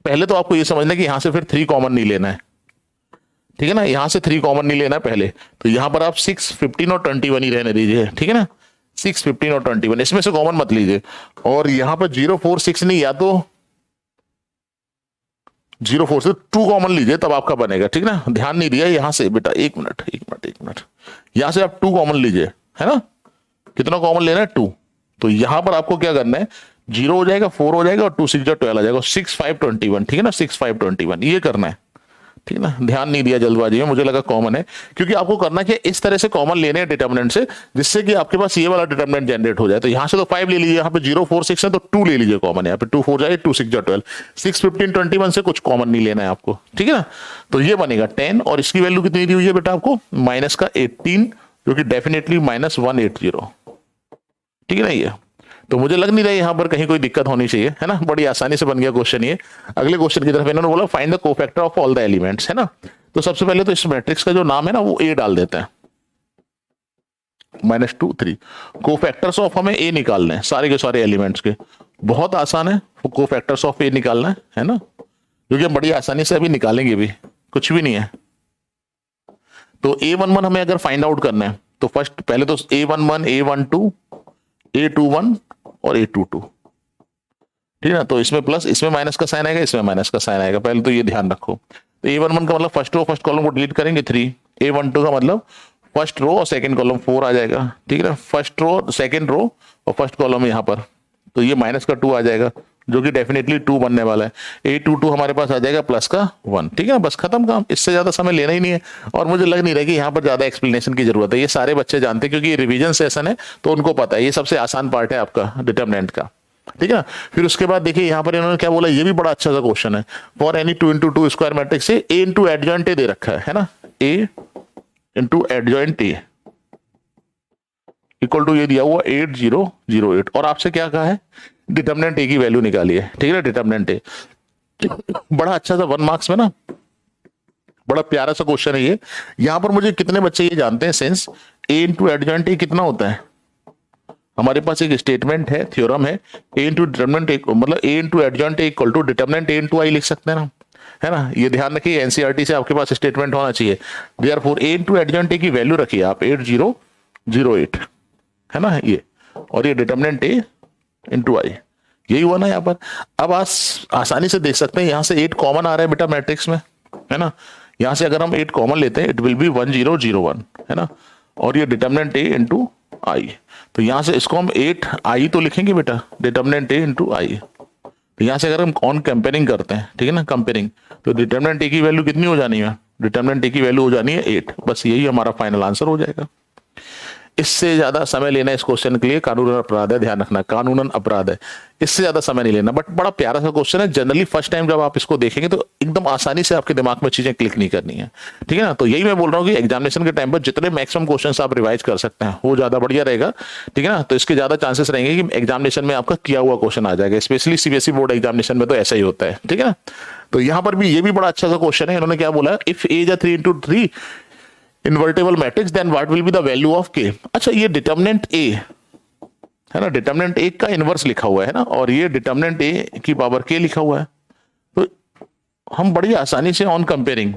पहले तो आपको ये समझना है कि यहां से फिर 3 कॉमन नहीं लेना है, ठीक है ना, यहां से 3 कॉमन नहीं लेना है पहले, तो यहां पर आप 6 15 और 21 ही रहने दीजिए, ठीक है ना, 6 15 और 21 इसमें से कॉमन मत लीजिए। और यहां पर 046 नहीं, या तो 046 से 2 कॉमन लीजिए, तब आपका बनेगा, ठीक ना। ध्यान नहीं दिया यहां से बेटा, एक मिनट, यहां से आप 2 कॉमन लीजिए, है ना। कितना कॉमन लेना है, 2। तो यहां पर आपको क्या करना है, 0 हो जाएगा, 4 हो जाएगा और 2 6 12 आ जाएगा, 6 5 21, ठीक है ना, 6 5 21 ये करना है, ठीक है ना। ध्यान नहीं दिया जल्दबाजी में, मुझे लगा कॉमन है, क्योंकि आपको करना कि इस तरह से कॉमन लेने हैं डिटरमिनेंट से, जिससे कि आपके पास ये वाला डिटरमिनेंट जनरेट हो जाए। तो यहां से तो 5 ले लीजिए, यहाँ पे 0 4 6 है तो 2 ले लीजिए कॉमन, यहाँ पे 2 4 जाए, 2 6 12, 6 15 21 से कुछ कॉमन नहीं लेना है आपको, ठीक है ना। तो ये बनेगा 10 और इसकी वैल्यू कितनी दी हुई है बेटा आपको, माइनस का 18, जो कि डेफिनेटली -180, ठीक है ना। ये तो मुझे लग नहीं रहा यहां पर कहीं कोई दिक्कत होनी चाहिए, है ना, बड़ी आसानी से बन गया क्वेश्चन ये। अगले क्वेश्चन की तरफ इन्होंने बोला find the cofactor of all the elements, है ना। तो सबसे पहले तो इस मैट्रिक्स का जो नाम है ना वो ए डाल देते हैं, -2 3, कोफैक्टर्स ऑफ हमें ए निकालने हैं सारे के सारे एलिमेंट्स के, बहुत आसान है कोफैक्टर्स ऑफ ए निकालना है ना, क्योंकि हम बड़ी आसानी से अभी निकालेंगे भी, कुछ भी नहीं है। तो A11 हमें अगर फाइंड आउट करना है तो फर्स्ट पहले तो A11 A12 A21 और A22, ठीक है ना। तो इसमें प्लस, इसमें माइनस का साइन आएगा, इसमें माइनस का साइन आएगा, पहले तो ये ध्यान रखो। तो A11 का मतलब फर्स्ट रो फर्स्ट कॉलम को डिलीट करेंगे 3, A12 का मतलब फर्स्ट रो और सेकंड कॉलम 4 आ जाएगा, ठीक है ना, फर्स्ट रो सेकंड रो और फर्स्ट कॉलम यहाँ पर, तो ये माइनस का 2 आ जाएगा, जो कि डेफिनेटली 2 बनने वाला है। A22 हमारे पास आ जाएगा प्लस का 1, ठीक है ना, बस खत्म काम, इससे ज्यादा समय लेना ही नहीं है। और मुझे लग नहीं रहा कि यहाँ पर ज्यादा एक्सप्लेनेशन की जरूरत है, ये सारे बच्चे जानते हैं, क्योंकि ये रिवीजन सेशन है तो उनको पता है, ये सबसे आसान पार्ट है आपका डिटरमिनेंट का, ठीक है ना। फिर उसके बाद देखिए यहाँ पर इन्होंने क्या बोला, ये भी बड़ा अच्छा सा क्वेश्चन है, for any 2 into 2 square matrix से A into एडजॉइंट ए दे रखा है ना, A into adjoint A equal to ये दिया हुआ 8008, और आपसे क्या कहा है, डिटरमिनेंट ए की वैल्यू निकाली है, ठीक है ना, डिटरमिनेंट ए। बड़ा अच्छा सा 1 मार्क्स में ना, बड़ा प्यारा सा क्वेश्चन है ये। यहां पर मुझे कितने बच्चे ये जानते हैं सेंस ए इंटू एडजॉइंट ए कितना होता है, हमारे पास एक स्टेटमेंट है, थ्योरम है, ए इंटू डिटरमिनेंट ए मतलब A into adjoint A equal to determinant A into I लिख सकते हैं ना, है ना। ये ध्यान रखिए एनसीईआरटी से आपके पास स्टेटमेंट होना चाहिए। देयरफॉर ए इंटू एडजॉइंट ए की वैल्यू रखिए आप 8008, है ना ये, और ये डिटरमिनेंट ए इंटू आई, यही हुआ ना यहाँ पर। अब आसानी से देख सकते हैं, यहां से 8 कॉमन आ रहा है बेटा मैट्रिक्स में, है ना। यहां से अगर हम 8 कॉमन लेते हैं इट विल बी 1001, है ना, और ये डिटरमिनेंट ए इंटू आई, तो यहां से इसको हम 8 आई तो लिखेंगे बेटा, डिटरमिनेंट ए इंटू आई। तो यहां से अगर हम ऑन कंपेयरिंग करते हैं, ठीक है ना, कंपेयरिंग, तो डिटरमिनेंट ए की वैल्यू कितनी हो जानी है, डिटर्मिनेंट ए की वैल्यू हो जानी है 8, बस यही हमारा फाइनल आंसर हो जाएगा। इससे ज्यादा समय लेना इस क्वेश्चन के लिए कानूनन अपराध है, ध्यान रखना कानूनन अपराध है, इससे ज्यादा समय नहीं लेना। बट बड़ा प्यारा सा क्वेश्चन है, जनरली फर्स्ट टाइम जब आप इसको देखेंगे तो एकदम आसानी से आपके दिमाग में चीजें क्लिक नहीं करनी है, ठीक है ना। तो यही मैं बोल रहा हूँ कि एग्जामिनेशन के टाइम पर जितने मैक्सिमम क्वेश्चन आप रिवाइज कर सकते हैं वो ज्यादा बढ़िया रहेगा, ठीक है ना। तो इसके ज्यादा चांसेस रहेंगे कि एग्जामिनेशन में आपका किया हुआ क्वेश्चन आ जाएगा, स्पेशली सीबीएसई बोर्ड एग्जामिनेशन में तो ऐसा ही होता है, ठीक है ना। तो यहाँ पर भी ये भी बड़ा अच्छा सा क्वेश्चन है, इन्होंने क्या बोला, if A is 3 × 3 invertible matrix then what will be the value of K. अच्छा, ये डिटर्मिनेंट ए है ना, डिटर्मिनेंट ए का इनवर्स लिखा हुआ है ना, और ये डिटर्मिनेंट ए की पावर के लिखा हुआ है। तो हम बड़ी आसानी से ऑन कंपेयरिंग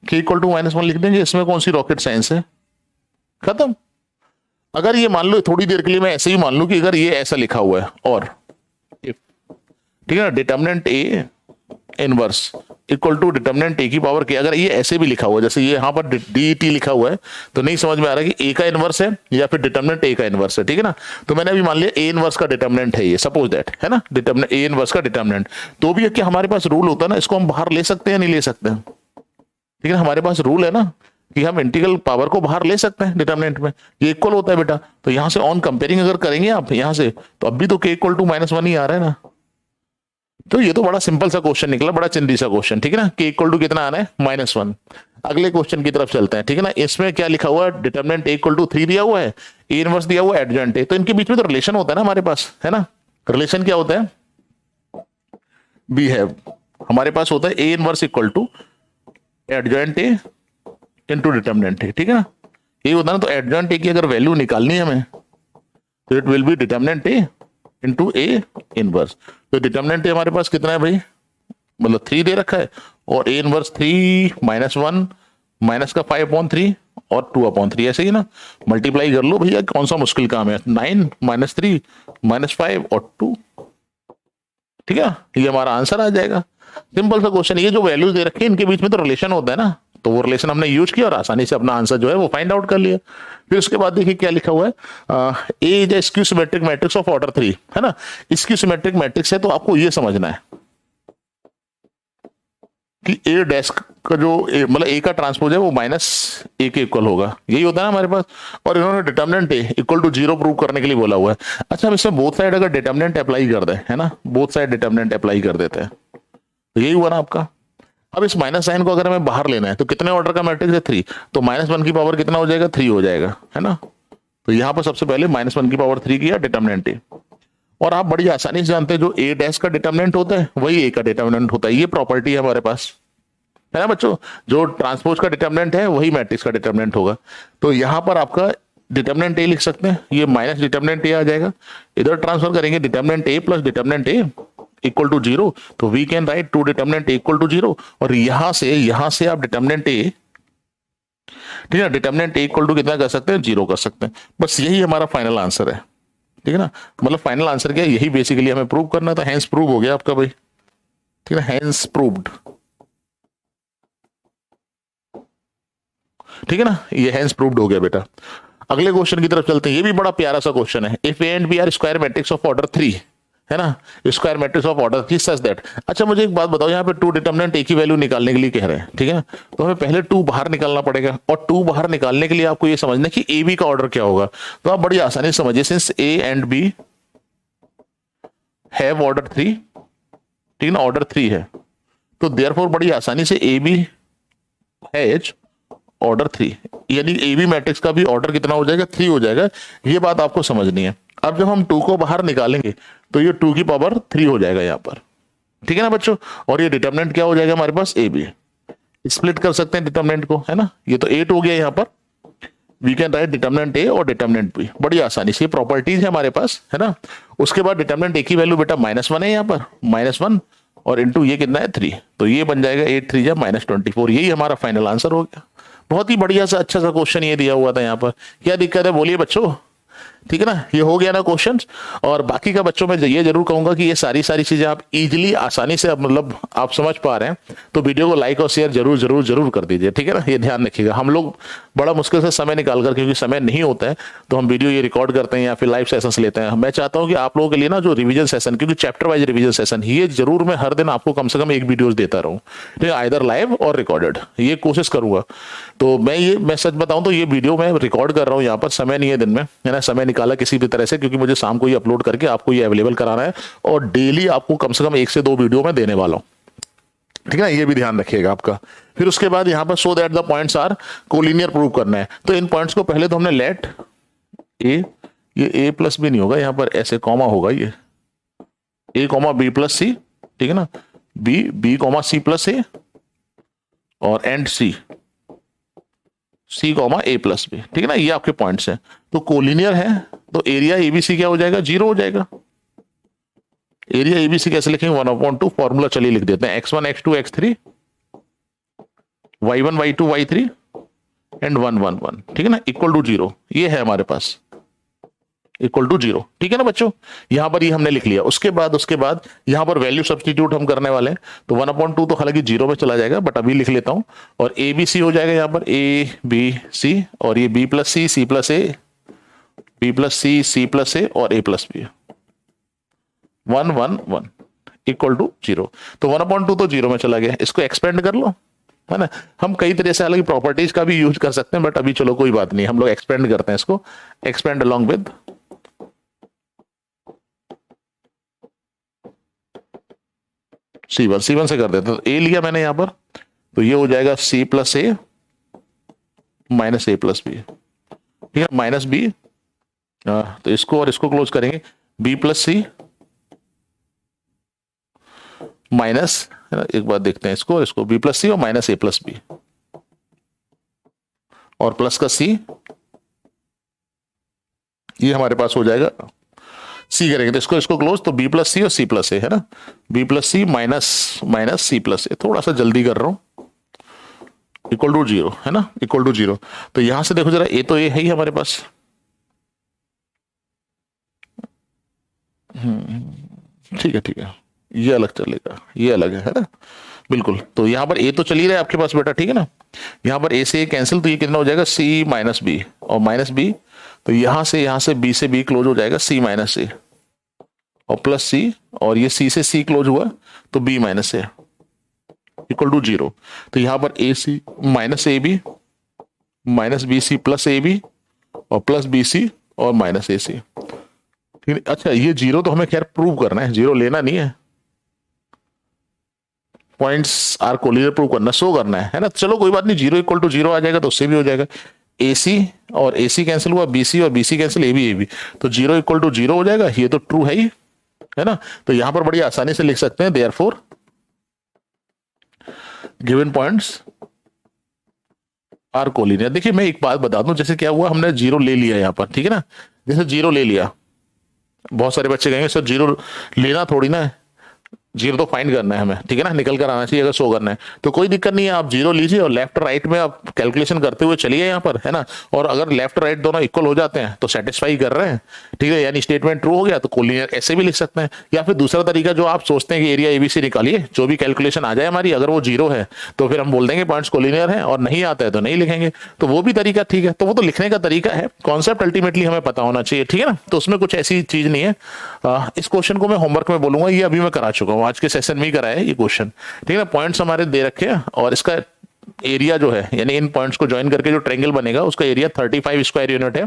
के इक्वल टू -1 लिख देंगे, इसमें कौन सी रॉकेट साइंस है, खत्म। अगर ये मान लो थोड़ी देर के लिए मैं ऐसे ही मान लूं कि अगर ये ऐसा लिखा हुआ है और ठीक है ना, determinant A inverse equal to determinant A की पावर के, अगर ये ऐसे भी लिखा हुआ है, जैसे ये यहाँ पर डी टी लिखा हुआ है, तो नहीं समझ में आ रहा कि ए का इनवर्स है या फिर डिटर्मिनेंट ए का इनवर्स है, ठीक है ना। तो मैंने अभी मान लिया ए इनवर्स का डिटर्मिनेंट है ये, सपोज दैट है ना, डिटर्मिनेंट ए इनवर्स का डिटर्मिनेंट। तो भी क्या हमारे पास रूल होता है ना, इसको हम बाहर ले सकते हैं नहीं ले सकते हैं, ठीक है, हमारे पास रूल है ना कि हम इंटीग्रल पावर को बाहर ले सकते हैं डिटर्मिनेंट में, ये इक्वल होता है बेटा। तो यहां से ऑन कंपेयरिंग अगर करेंगे आप यहां से, तो अब भी तो के इक्वल टू -1 ही आ रहा है ना। तो ये तो बड़ा सिंपल सा क्वेश्चन निकला, बड़ा चिंदी सा क्वेश्चन, ठीक है ना। के इक्वल टू कितना आना है, -1। अगले क्वेश्चन की तरफ चलते हैं, ठीक है ना। इसमें क्या लिखा हुआ है, डिटर्मिनेंट ए इक्वल टू 3 दिया हुआ है, ए इनवर्स दिया हुआ है, एडजॉइंट ए। तो इनके बीच में तो रिलेशन होता है ना हमारे पास, है ना। रिलेशन क्या होता है, बी हैव, हमारे पास होता है A inverse equal to adjoint A into determinant A, ठीक है ना। ये होता है ना, तो एडजॉइंट ए की अगर वैल्यू निकालनी है हमें, तो it will be determinant A into A inverse. तो डिटर्मिनेंट हमारे पास कितना है भाई, मतलब 3 दे रखा है, और ए इनवर्स 3 -1 माइनस का 5/3 और 2/3, ऐसे ही ना मल्टीप्लाई कर लो भैया, कौन सा मुश्किल काम है। 9 -3 -5 और 2, ठीक है, ये हमारा आंसर आ जाएगा। सिंपल सा क्वेश्चन। ये जो वैल्यूज दे रखे हैं इनके बीच में तो रिलेशन होता है ना, तो वो रिलेशन हमने यूज किया और आसानी से अपना आंसर जो है वो फाइंड आउट कर लिया। फिर उसके बाद देखिए क्या लिखा हुआ है, A is skew symmetric matrix of order 3, है ना। स्क्यू सिमेट्रिक मैट्रिक्स है तो आपको ये समझना है कि ए डैश का जो मतलब ए का ट्रांसपोज है वो -a के इक्वल होगा, यही होता है ना हमारे पास। और इन्होंने determinant A equal to 0 prove करने के लिए बोला हुआ है। अच्छा, हम इसमें बोथ साइड अगर डिटर्मिनेंट अप्लाई कर दें, है ना, बोथ साइड डिटर्मिनेंट अप्लाई कर देते हैं, तो यही हुआ ना आपका। अब इस माइनस साइन को अगर हमें बाहर लेना है, तो कितने ऑर्डर का मैट्रिक्स है 3, तो -1 की पावर कितना हो जाएगा, 3 हो जाएगा, है ना। तो यहां पर सबसे पहले -1 की पावर 3 किया डिटर्मिनेंट ए, और आप बड़ी आसानी से जानते हैं जो ए डैश का डिटर्मिनेंट होता है वही ए का डिटर्मिनेंट होता है, ये प्रॉपर्टी है हमारे पास, है ना बच्चों। जो ट्रांसपोज का डिटर्मिनेंट है वही मैट्रिक्स का डिटर्मिनेंट होगा। तो यहां पर आपका डिटर्मिनेंट ए लिख सकते हैं, ये माइनस डिटर्मिनेंट ए आ जाएगा, इधर ट्रांसफर करेंगे determinant A plus determinant A equal to 0, तो we can write 2 determinant A equal to 0, और यहां से आप डिटर्मिनेंट ए, ठीक है, डिटर्मिनेंट ए इक्वल टू कितना कर सकते हैं, 0 कर सकते हैं। बस यही हमारा फाइनल आंसर है, ठीक है ना। मतलब फाइनल आंसर क्या है, यही बेसिकली हमें प्रूव करना था। हैंस प्रूव हो गया आपका भाई, ठीक है, हैंस प्रूव्ड, ठीक है ना, ये हैंस प्रूव्ड हो गया बेटा। अगले क्वेश्चन की तरफ चलते हैं, ये भी बड़ा प्यारा सा क्वेश्चन है। If A and B are square matrix of order 3, है ना, square matrix of order 3 such that. अच्छा, मुझे एक बात बताओ, यहाँ पे 2 डिटर्मिनेंट ए की वैल्यू निकालने के लिए कह रहे हैं, ठीक है ना। तो हमें पहले 2 बाहर निकालना पड़ेगा, और 2 बाहर निकालने के लिए आपको ये समझना है कि ए बी का ऑर्डर क्या होगा। तो आप बड़ी आसानी से समझिए, since A and B have order 3, ठीक है ना, ऑर्डर 3 है, तो देयरफॉर बड़ी आसानी से ए बी हैज ऑर्डर 3, यानी ए बी मैट्रिक्स का भी ऑर्डर कितना हो जाएगा, 3 हो जाएगा। ये बात आपको समझनी है। अब जब हम 2 को बाहर निकालेंगे तो ये 2 की पावर 3 हो जाएगा यहाँ पर, ठीक है ना बच्चों। और ये डिटर्मिनेंट क्या हो जाएगा हमारे पास, ए बी। स्प्लिट कर सकते हैं डिटर्मिनेंट को, है ना, ये तो 8 हो गया यहाँ पर। वी कैन राइट डिटर्मिनेंट ए और डिटर्मिनेंट बी बड़ी आसानी से, प्रॉपर्टीज है हमारे पास, है ना। उसके बाद डिटर्मिनेंट ए की वैल्यू बेटा -1 है यहाँ पर, -1 और इंटू ये कितना है 3, तो ये बन जाएगा 8 3 जा -24। यही हमारा फाइनल आंसर हो गया। बहुत ही बढ़िया सा अच्छा सा क्वेश्चन ये दिया हुआ था यहाँ पर। क्या दिक्कत है बोलिए बच्चों, ठीक है ना, ये हो गया ना क्वेश्चन। और बाकी का बच्चों में ये जरूर कहूंगा कि ये सारी चीजें आप इजीली आसानी से मतलब आप समझ पा रहे हैं तो वीडियो को लाइक और शेयर जरूर जरूर जरूर कर दीजिए, ठीक है ना। ये ध्यान रखिएगा, हम लोग बड़ा मुश्किल से समय निकाल कर, क्योंकि समय नहीं होता है तो हम वीडियो ये रिकॉर्ड करते हैं या फिर लाइव सेशंस लेते हैं। मैं चाहता हूं कि आप लोगों के लिए ना जो रिवीजन सेशन, क्योंकि चैप्टर वाइज रिवीजन सेशन, ये जरूर मैं हर दिन आपको कम से कम एक वीडियोस देता रहूं, ठीक है, आइदर लाइव और रिकॉर्डेड, ये कोशिश करूंगा। तो मैं सच बताऊं तो ये वीडियो मैं रिकॉर्ड कर रहा हूं, यहाँ पर समय नहीं है दिन में, है ना, समय निकाला किसी भी तरह से, क्योंकि मुझे शाम को ये अपलोड करके आपको ये अवेलेबल कराना है और डेली आपको कम से कम 1 से 2 वीडियो में देने वाला हूं, ठीक है ना, ये भी ध्यान रखिएगा आपका। फिर उसके बाद यहाँ पर so that the points are collinear prove करना है। तो इन पॉइंट्स को पहले तो हमने लेट ए, ये ए प्लस बी नहीं होगा, यहाँ पर ऐसे कॉमा होगा, ये A comma B plus C, ठीक है ना, B comma C plus A और and C comma A plus B, ठीक है ना, ये आपके पॉइंट्स हैं। तो कोलिनियर है तो एरिया एबीसी क्या हो जाएगा, 0 हो जाएगा। एरिया एबीसी कैसे लिखेंगे, 1/2 फॉर्मूला चलिए लिख देते हैं, x1 x2 x3 y1 y2 y3 and 1 1 1, ठीक है ना, इक्वल टू 0, ये है हमारे पास इक्वल टू 0, ठीक है ना बच्चों। यहां पर ये हमने लिख लिया। उसके बाद यहां पर वैल्यू सब्स्टिट्यूट हम करने वाले हैं, तो 1/2 तो हालांकि 0 में चला जाएगा, बट अभी लिख लेता हूं, और ए बी सी हो जाएगा यहाँ पर ए बी सी, और ये B plus C plus A, B plus C plus A और ए प्लस बी, 1 1 1 इक्वल टू 0। तो 1/2 तो 0 में चला गया, इसको एक्सपेंड कर लो, है ना। हम कई तरह से अलग प्रॉपर्टीज का भी यूज कर सकते हैं, बट अभी चलो कोई बात नहीं, हम लोग एक्सपेंड करते हैं इसको, एक्सपेंड अलोंग विद C1 से कर देते हैं। तो ए लिया मैंने यहां पर, तो ये हो जाएगा C प्लस ए माइनस ए प्लस बी, ठीक है, माइनस बी, तो इसको और इसको क्लोज करेंगे, बी प्लस सी माइनस, है ना, एक बार देखते हैं इसको और इसको, बी प्लस सी और माइनस ए प्लस बी, और प्लस का सी, ये हमारे पास हो जाएगा, सी करेंगे तो इसको क्लोज, तो बी प्लस सी और सी प्लस ए, है ना, बी प्लस सी माइनस सी प्लस ए, थोड़ा सा जल्दी कर रहा हूं, इक्वल टू 0, है ना, इक्वल टू 0। तो यहां से देखो जरा, ए तो ए है ही हमारे पास, ठीक है, ये अलग चलेगा, ये अलग है ना, बिल्कुल। तो यहां पर ए तो चल ही रहा है आपके पास बेटा, ठीक है ना, यहां पर ए से ए कैंसिल, तो ये कितना हो जाएगा, सी माइनस बी और माइनस बी, तो यहां से बी से बी क्लोज हो जाएगा, सी माइनस ए और प्लस सी, और ये सी से सी क्लोज हुआ तो B minus A equal to 0। तो यहां पर A C minus A B minus B C plus A B और प्लस बी सी और माइनस ए सी, ठीक है। अच्छा, ये 0 तो हमें खैर प्रूव करना है, 0 लेना नहीं है, पॉइंट्स आर कोलिनियर प्रूव करना, शो करना है ना। चलो कोई बात नहीं, 0 इक्वल टू 0 आ जाएगा तो उससे भी हो जाएगा, AC और AC कैंसिल हुआ, BC और BC कैंसिल, AB, तो 0 इक्वल टू 0 हो जाएगा, ये तो ट्रू है ही, है ना। तो यहां पर बड़ी आसानी से लिख सकते हैं, therefore given points are collinear. देखिए मैं एक बात बता दूं, जैसे क्या हुआ, हमने 0 ले लिया यहाँ पर, ठीक है ना, जैसे 0 ले लिया, बहुत सारे बच्चे कहेंगे सर 0 लेना थोड़ी ना है, 0 तो फाइंड करना है हमें, ठीक है ना, निकल कर आना चाहिए अगर शो करना है, तो कोई दिक्कत नहीं है, आप 0 लीजिए और लेफ्ट राइट में आप कैलकुलेशन करते हुए चलिए यहाँ पर, है ना। और अगर लेफ्ट राइट दोनों इक्वल हो जाते हैं तो सेटिस्फाई कर रहे हैं, ठीक है, यानी स्टेटमेंट ट्रू हो गया, तो कोलिनियर ऐसे भी लिख सकते हैं। या फिर दूसरा तरीका जो आप सोचते हैं कि एरिया एबीसी निकालिए, जो भी कैलकुलेशन आ जाए हमारी, अगर वो 0 है तो फिर हम बोल देंगे पॉइंट्स कोलिनियर है, और नहीं आता है तो नहीं लिखेंगे, तो वो भी तरीका ठीक है। तो वो तो लिखने का तरीका है, कॉन्सेप्ट अल्टीमेटली हमें पता होना चाहिए, ठीक है ना, तो उसमें कुछ ऐसी चीज नहीं है। इस क्वेश्चन को मैं होमवर्क में बोलूंगा, ये अभी मैं करा चुका हूँ, आज के सेशन में ही कराया है ये क्वेश्चन, ठीक है ना। पॉइंट्स हमारे दे रखे हैं और इसका एरिया जो है, यानी इन पॉइंट्स को ज्वाइन करके जो ट्रायंगल बनेगा उसका एरिया 35 स्क्वायर यूनिट है।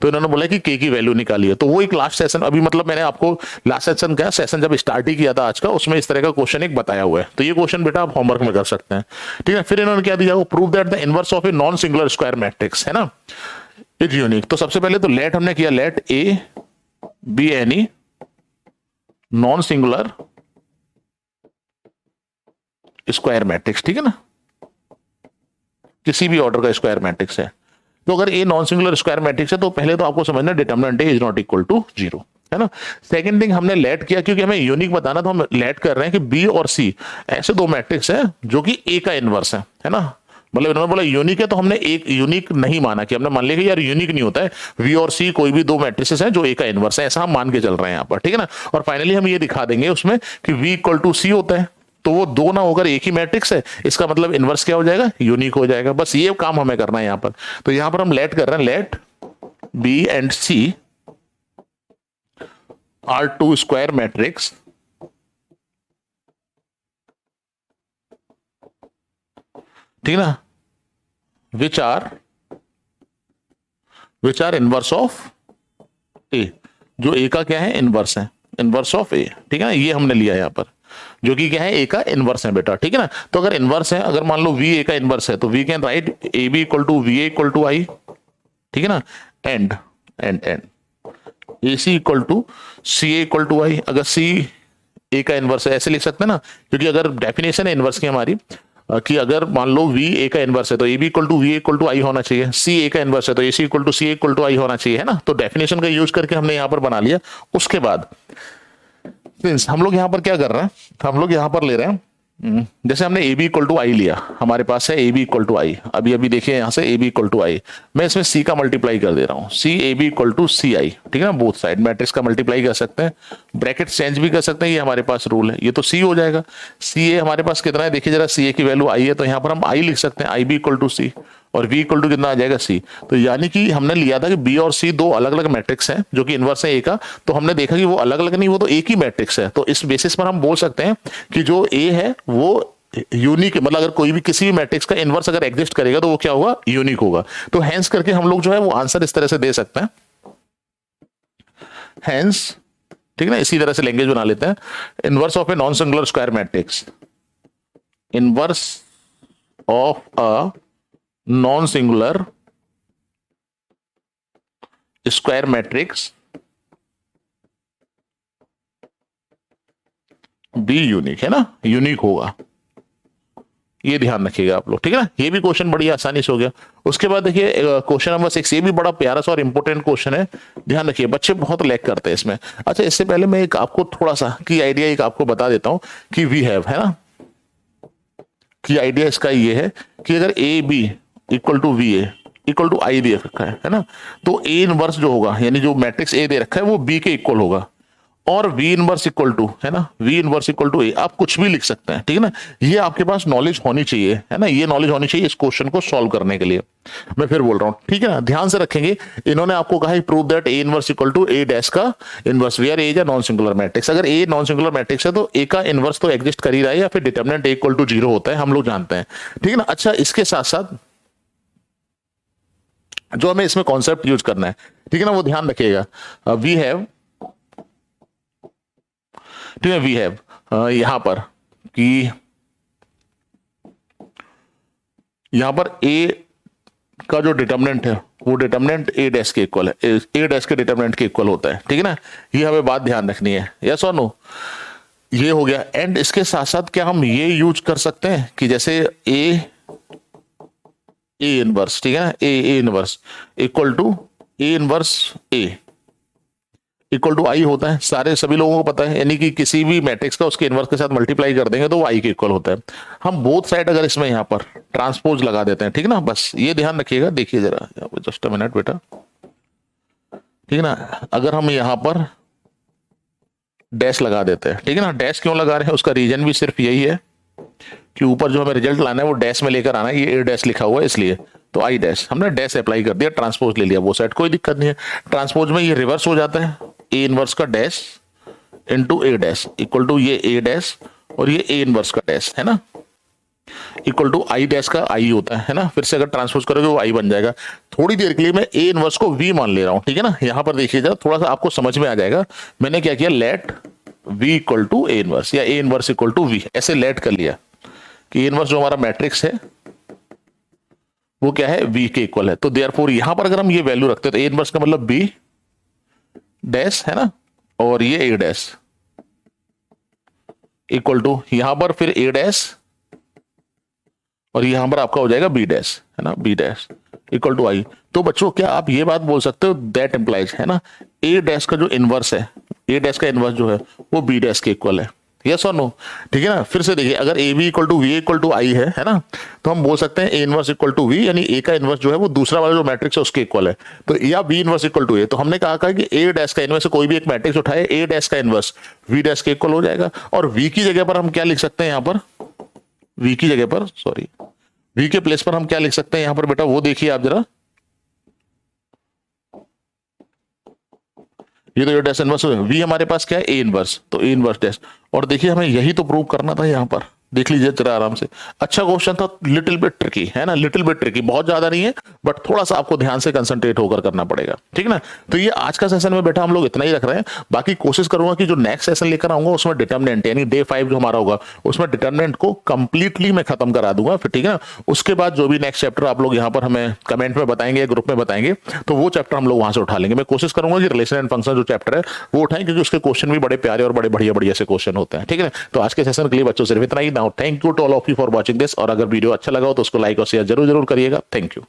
तो इन्होंने बोला कि के की वैल्यू निकालिए, तो वो एक लास्ट सेशन, अभी मतलब मैंने आपको लास्ट सेशन क्या सेशन जब स्टार्ट ही किया था आज का, उसमें इस तरह का क्वेश्चन एक बताया हुआ है, तो ये क्वेश्चन बेटा आप होमवर्क में कर सकते हैं, ठीक है। फिर इन्होंने क्या दिया, वो prove that the inverse of A non singular square matrix, है ना, इज यूनिक। तो सबसे पहले तो लेट हमने किया, let A B any non singular square matrix, ठीक है ना, किसी भी ऑर्डर का स्क्वायर मैट्रिक्स है। तो अगर A non singular square matrix है तो पहले तो आपको समझना determinant A is not equal to 0, है ना। सेकंड थिंग हमने लेट किया, क्योंकि हमें यूनिक बताना, तो हम लेट कर रहे हैं कि बी और सी ऐसे दो मैट्रिक्स है जो कि ए का इनवर्स है ना, मतलब इन्होंने बोला यूनिक है, तो हमने एक यूनिक नहीं माना, कि हमने मान लिया कि यार यूनिक नहीं होता है, वी और सी कोई भी दो मैट्रिसेस हैं जो ए का इनवर्स है, ऐसा हम मान के चल रहे हैं यहाँ पर, ठीक है ना। और फाइनली हम ये दिखा देंगे उसमें कि वी इक्वल टू सी होता है, तो वो दो ना होकर एक ही मैट्रिक्स है, इसका मतलब इनवर्स क्या हो जाएगा, यूनिक हो जाएगा। बस ये काम हमें करना है यहाँ पर। तो यहाँ पर हम लेट कर रहे हैं, let B and C are two square matrix ठीक ना, which are inverse of A, जो ए का क्या है, इनवर्स है, इनवर्स ऑफ ए, ठीक है ना। ये हमने लिया यहां पर, जो कि क्या है, ए का इनवर्स है बेटा, ठीक है ना। तो अगर इनवर्स है, अगर मान लो वी ए का इनवर्स है, तो we can write A B equal to B A equal to I, ठीक है ना, and A C equal to C A equal to I. अगर सी ए का इनवर्स है, ऐसे लिख सकते हैं ना, क्योंकि अगर डेफिनेशन है इनवर्स की हमारी कि अगर मान लो वी ए का इनवर्स है तो A B equal to B equal to I होना चाहिए, सी ए का इनवर्स है तो A C equal to C equal to I होना चाहिए, है ना। तो डेफिनेशन का यूज करके हमने यहां पर बना लिया। उसके बाद हम लोग यहां पर क्या कर रहे हैं, हम लोग यहां पर ले रहे हैं जैसे हमने ए बी इक्वल टू आई लिया, हमारे पास है ए बी इक्वल टू आई, अभी अभी देखिए यहां से ए बी इक्वल टू आई, मैं इसमें सी का मल्टीप्लाई कर दे रहा हूं, सी ए बी इक्वल टू सी आई, ठीक है ना। बोथ साइड मैट्रिक्स का मल्टीप्लाई कर सकते हैं, ब्रैकेट चेंज भी कर सकते हैं, ये हमारे पास रूल है। ये तो सी हो जाएगा, सी ए हमारे पास कितना है, देखिए जरा, सी ए की वैल्यू आई है, तो यहां पर हम आई लिख सकते हैं, आई बी इक्वल टू सी, और v इक्वल टू कितना आ जाएगा, c। तो यानी कि हमने लिया था कि b और c दो अलग अलग मैट्रिक्स हैं जो कि इनवर्स है a का, तो हमने देखा कि वो अलग अलग नहीं, वो तो एक ही मैट्रिक्स है। तो इस बेसिस पर हम बोल सकते हैं कि जो a है वो यूनिक, मतलब अगर कोई भी किसी भी मैट्रिक्स का इनवर्स अगर एग्जिस्ट करेगा तो वो क्या होगा, यूनिक होगा। तो हैंस करके हम लोग जो है वो आंसर इस तरह से दे सकते हैं, हैंस, ठीक है ना। इसी तरह से लैंग्वेज बना लेते हैं, inverse of A non singular square matrix, inverse of a non singular square matrix be unique, है ना, यूनिक होगा, ये ध्यान रखिएगा आप लोग, ठीक है ना। ये भी क्वेश्चन बड़ी आसानी से हो गया। उसके बाद देखिए क्वेश्चन नंबर 6, ये भी बड़ा प्यारा सा और इंपॉर्टेंट क्वेश्चन है, ध्यान रखिए, बच्चे बहुत लैग करते हैं इसमें। अच्छा, इससे पहले मैं एक आपको थोड़ा सा की आइडिया एक आपको बता देता हूं कि वी हैव, है ना, की आइडिया इसका ये है कि अगर A B equal to B A equal to I दे रखा है ना, तो ए इनवर्स जो होगा, यानी जो मैट्रिक्स ए दे रखा है वो बी के इक्वल होगा, और वी इनवर्स इक्वल टू, है ना, वी इनवर्स इक्वल टू ए, आप कुछ भी लिख सकते हैं, ठीक है ना। ये आपके पास नॉलेज होनी चाहिए, है ना, ये नॉलेज होनी चाहिए इस क्वेश्चन को सॉल्व करने के लिए। मैं फिर बोल रहा हूं, ठीक है ना, ध्यान से रखेंगे। इन्होंने आपको कहा prove that A inverse equal to A dash का inverse, where A is a non singular matrix. अगर ए नॉन सिंगुलर मैट्रिक्स है तो ए का इनवर्स तो एग्जिस्ट कर ही रहा है, या फिर डिटरमिनेंट ए इक्वल टू 0 होता है, हम लोग जानते हैं, ठीक है ना। अच्छा, इसके साथ साथ जो हमें इसमें कॉन्सेप्ट यूज करना है, ठीक है ना, वो ध्यान रखिएगा। वी हैव, ठीक है, वी हैव यहां पर कि यहां पर ए का जो डिटरमिनेंट है वो डिटरमिनेंट ए डैश के इक्वल है, ए डैश के डिटरमिनेंट के इक्वल होता है, ठीक है ना। ये हमें बात ध्यान रखनी है, यस और नो, ये हो गया। एंड इसके साथ साथ क्या हम ये यूज कर सकते हैं कि जैसे ए इनवर्स, ठीक है ना, A inverse equal to A inverse A equal to I होता है, सारे सभी लोगों को पता है, यानी कि किसी भी मैट्रिक्स का उसके इनवर्स के साथ मल्टीप्लाई कर देंगे तो वो आई के इक्वल होता है। हम बोथ साइड अगर इसमें यहां पर ट्रांसपोज लगा देते हैं, ठीक है ना, बस ये ध्यान रखिएगा। देखिए जरा, जस्ट अ मिनट बेटा, ठीक है ना, अगर हम यहां पर डैश लगा देते हैं, ठीक है ना, डैश क्यों लगा रहे हैं, उसका रीजन भी सिर्फ यही है कि ऊपर जो हमें रिजल्ट लाना है वो डैश में लेकर आना है, ये ए डैश लिखा हुआ है इसलिए, तो आई डैश, हमने डैश अप्लाई कर दिया, ट्रांसपोज ले लिया वो साइड, कोई दिक्कत नहीं है। ट्रांसपोज में ये रिवर्स हो जाता है, ए इनवर्स का dash into A dash equal to ये ए डैश और ये ए इनवर्स का डैश, है ना, इक्वल टू आई डैश का आई होता है ना। फिर से अगर ट्रांसपोज करोगे वो आई बन जाएगा। थोड़ी देर के लिए मैं ए इनवर्स को वी मान ले रहा हूं, ठीक है ना। यहां पर देखिए जरा, थोड़ा सा आपको समझ में आ जाएगा। मैंने क्या किया, let B equal to A inverse या A inverse equal to B, ऐसे लेट कर लिया कि ए इनवर्स जो हमारा मैट्रिक्स है वो क्या है, वी के इक्वल है। तो देयरफॉर यहां पर अगर हम ये वैल्यू रखते हैं तो ए इनवर्स का मतलब बी डैश, है ना, और ये ए डैश इक्वल टू यहां पर फिर ए डैश और यहां पर आपका हो जाएगा बी डैश, है ना, बी डैश इक्वल टू आई। तो बच्चों क्या आप ये बात बोल सकते हो, दैट इंप्लाइज, है ना, ए डैश का जो इनवर्स है, ए डैश का इनवर्स जो है वो बी डैश के इक्वल है, यस और नो, ठीक है ना। फिर से देखिए, अगर A B equal to B equal to I है ना, तो हम बोल सकते हैं A inverse equal to B, यानी ए का इनवर्स जो है वो दूसरा वाला जो मैट्रिक्स है उसके इक्वल है। तो या बी इनवर्स इक्वल टू ए, तो हमने कहा कि ए डैश का इनवर्स कोई भी एक मैट्रिक्स उठाए, ए डैश का इनवर्स वी डैश के इक्वल हो जाएगा। और वी की जगह पर हम क्या लिख सकते हैं यहाँ पर, वी की जगह पर, सॉरी, वी के प्लेस पर हम क्या लिख सकते हैं यहाँ पर बेटा, वो देखिए आप जरा। ये तो ये डैश इनवर्स वी हमारे पास क्या है, ए इनवर्स, तो ए इनवर्स डैश। और देखिए हमें यही तो प्रूव करना था यहाँ पर, देख लीजिए जरा आराम से। अच्छा क्वेश्चन था, लिटिल बिट ट्रिकी है ना, लिटिल बिट ट्रिकी, बहुत ज्यादा नहीं है, बट थोड़ा सा आपको ध्यान से कंसंट्रेट होकर करना पड़ेगा, ठीक ना। तो ये आज का सेशन में बेटा हम लोग इतना ही रख रहे हैं। बाकी कोशिश करूंगा कि जो नेक्स्ट सेशन लेकर आऊंगा उसमें डिटर्मिनेंट, यानी डे 5 जो हमारा होगा उसमें डिटर्मिनेंट को कंप्लीटली मैं खत्म करा दूंगा फिर, ठीक है ना। उसके बाद जो भी नेक्स्ट चैप्टर आप लोग यहाँ पर हमें कमेंट में बताएंगे, ग्रुप में बताएंगे, तो वो चैप्टर हम लोग वहां से उठा लेंगे। मैं कोशिश करूंगा कि रिलेशन एंड फंक्शन जो चैप्टर है वो उठाएं, क्योंकि उसके क्वेश्चन भी बड़े प्यारे और बड़े बढ़िया बढ़िया से क्वेश्चन होते हैं, ठीक है ना। तो आज के सेशन के लिए बच्चों सिर्फ इतना ही। Now thank you to all of you for watching this, और अगर वीडियो अच्छा लगा हो तो उसको लाइक और शेयर जरूर करिएगा। Thank you.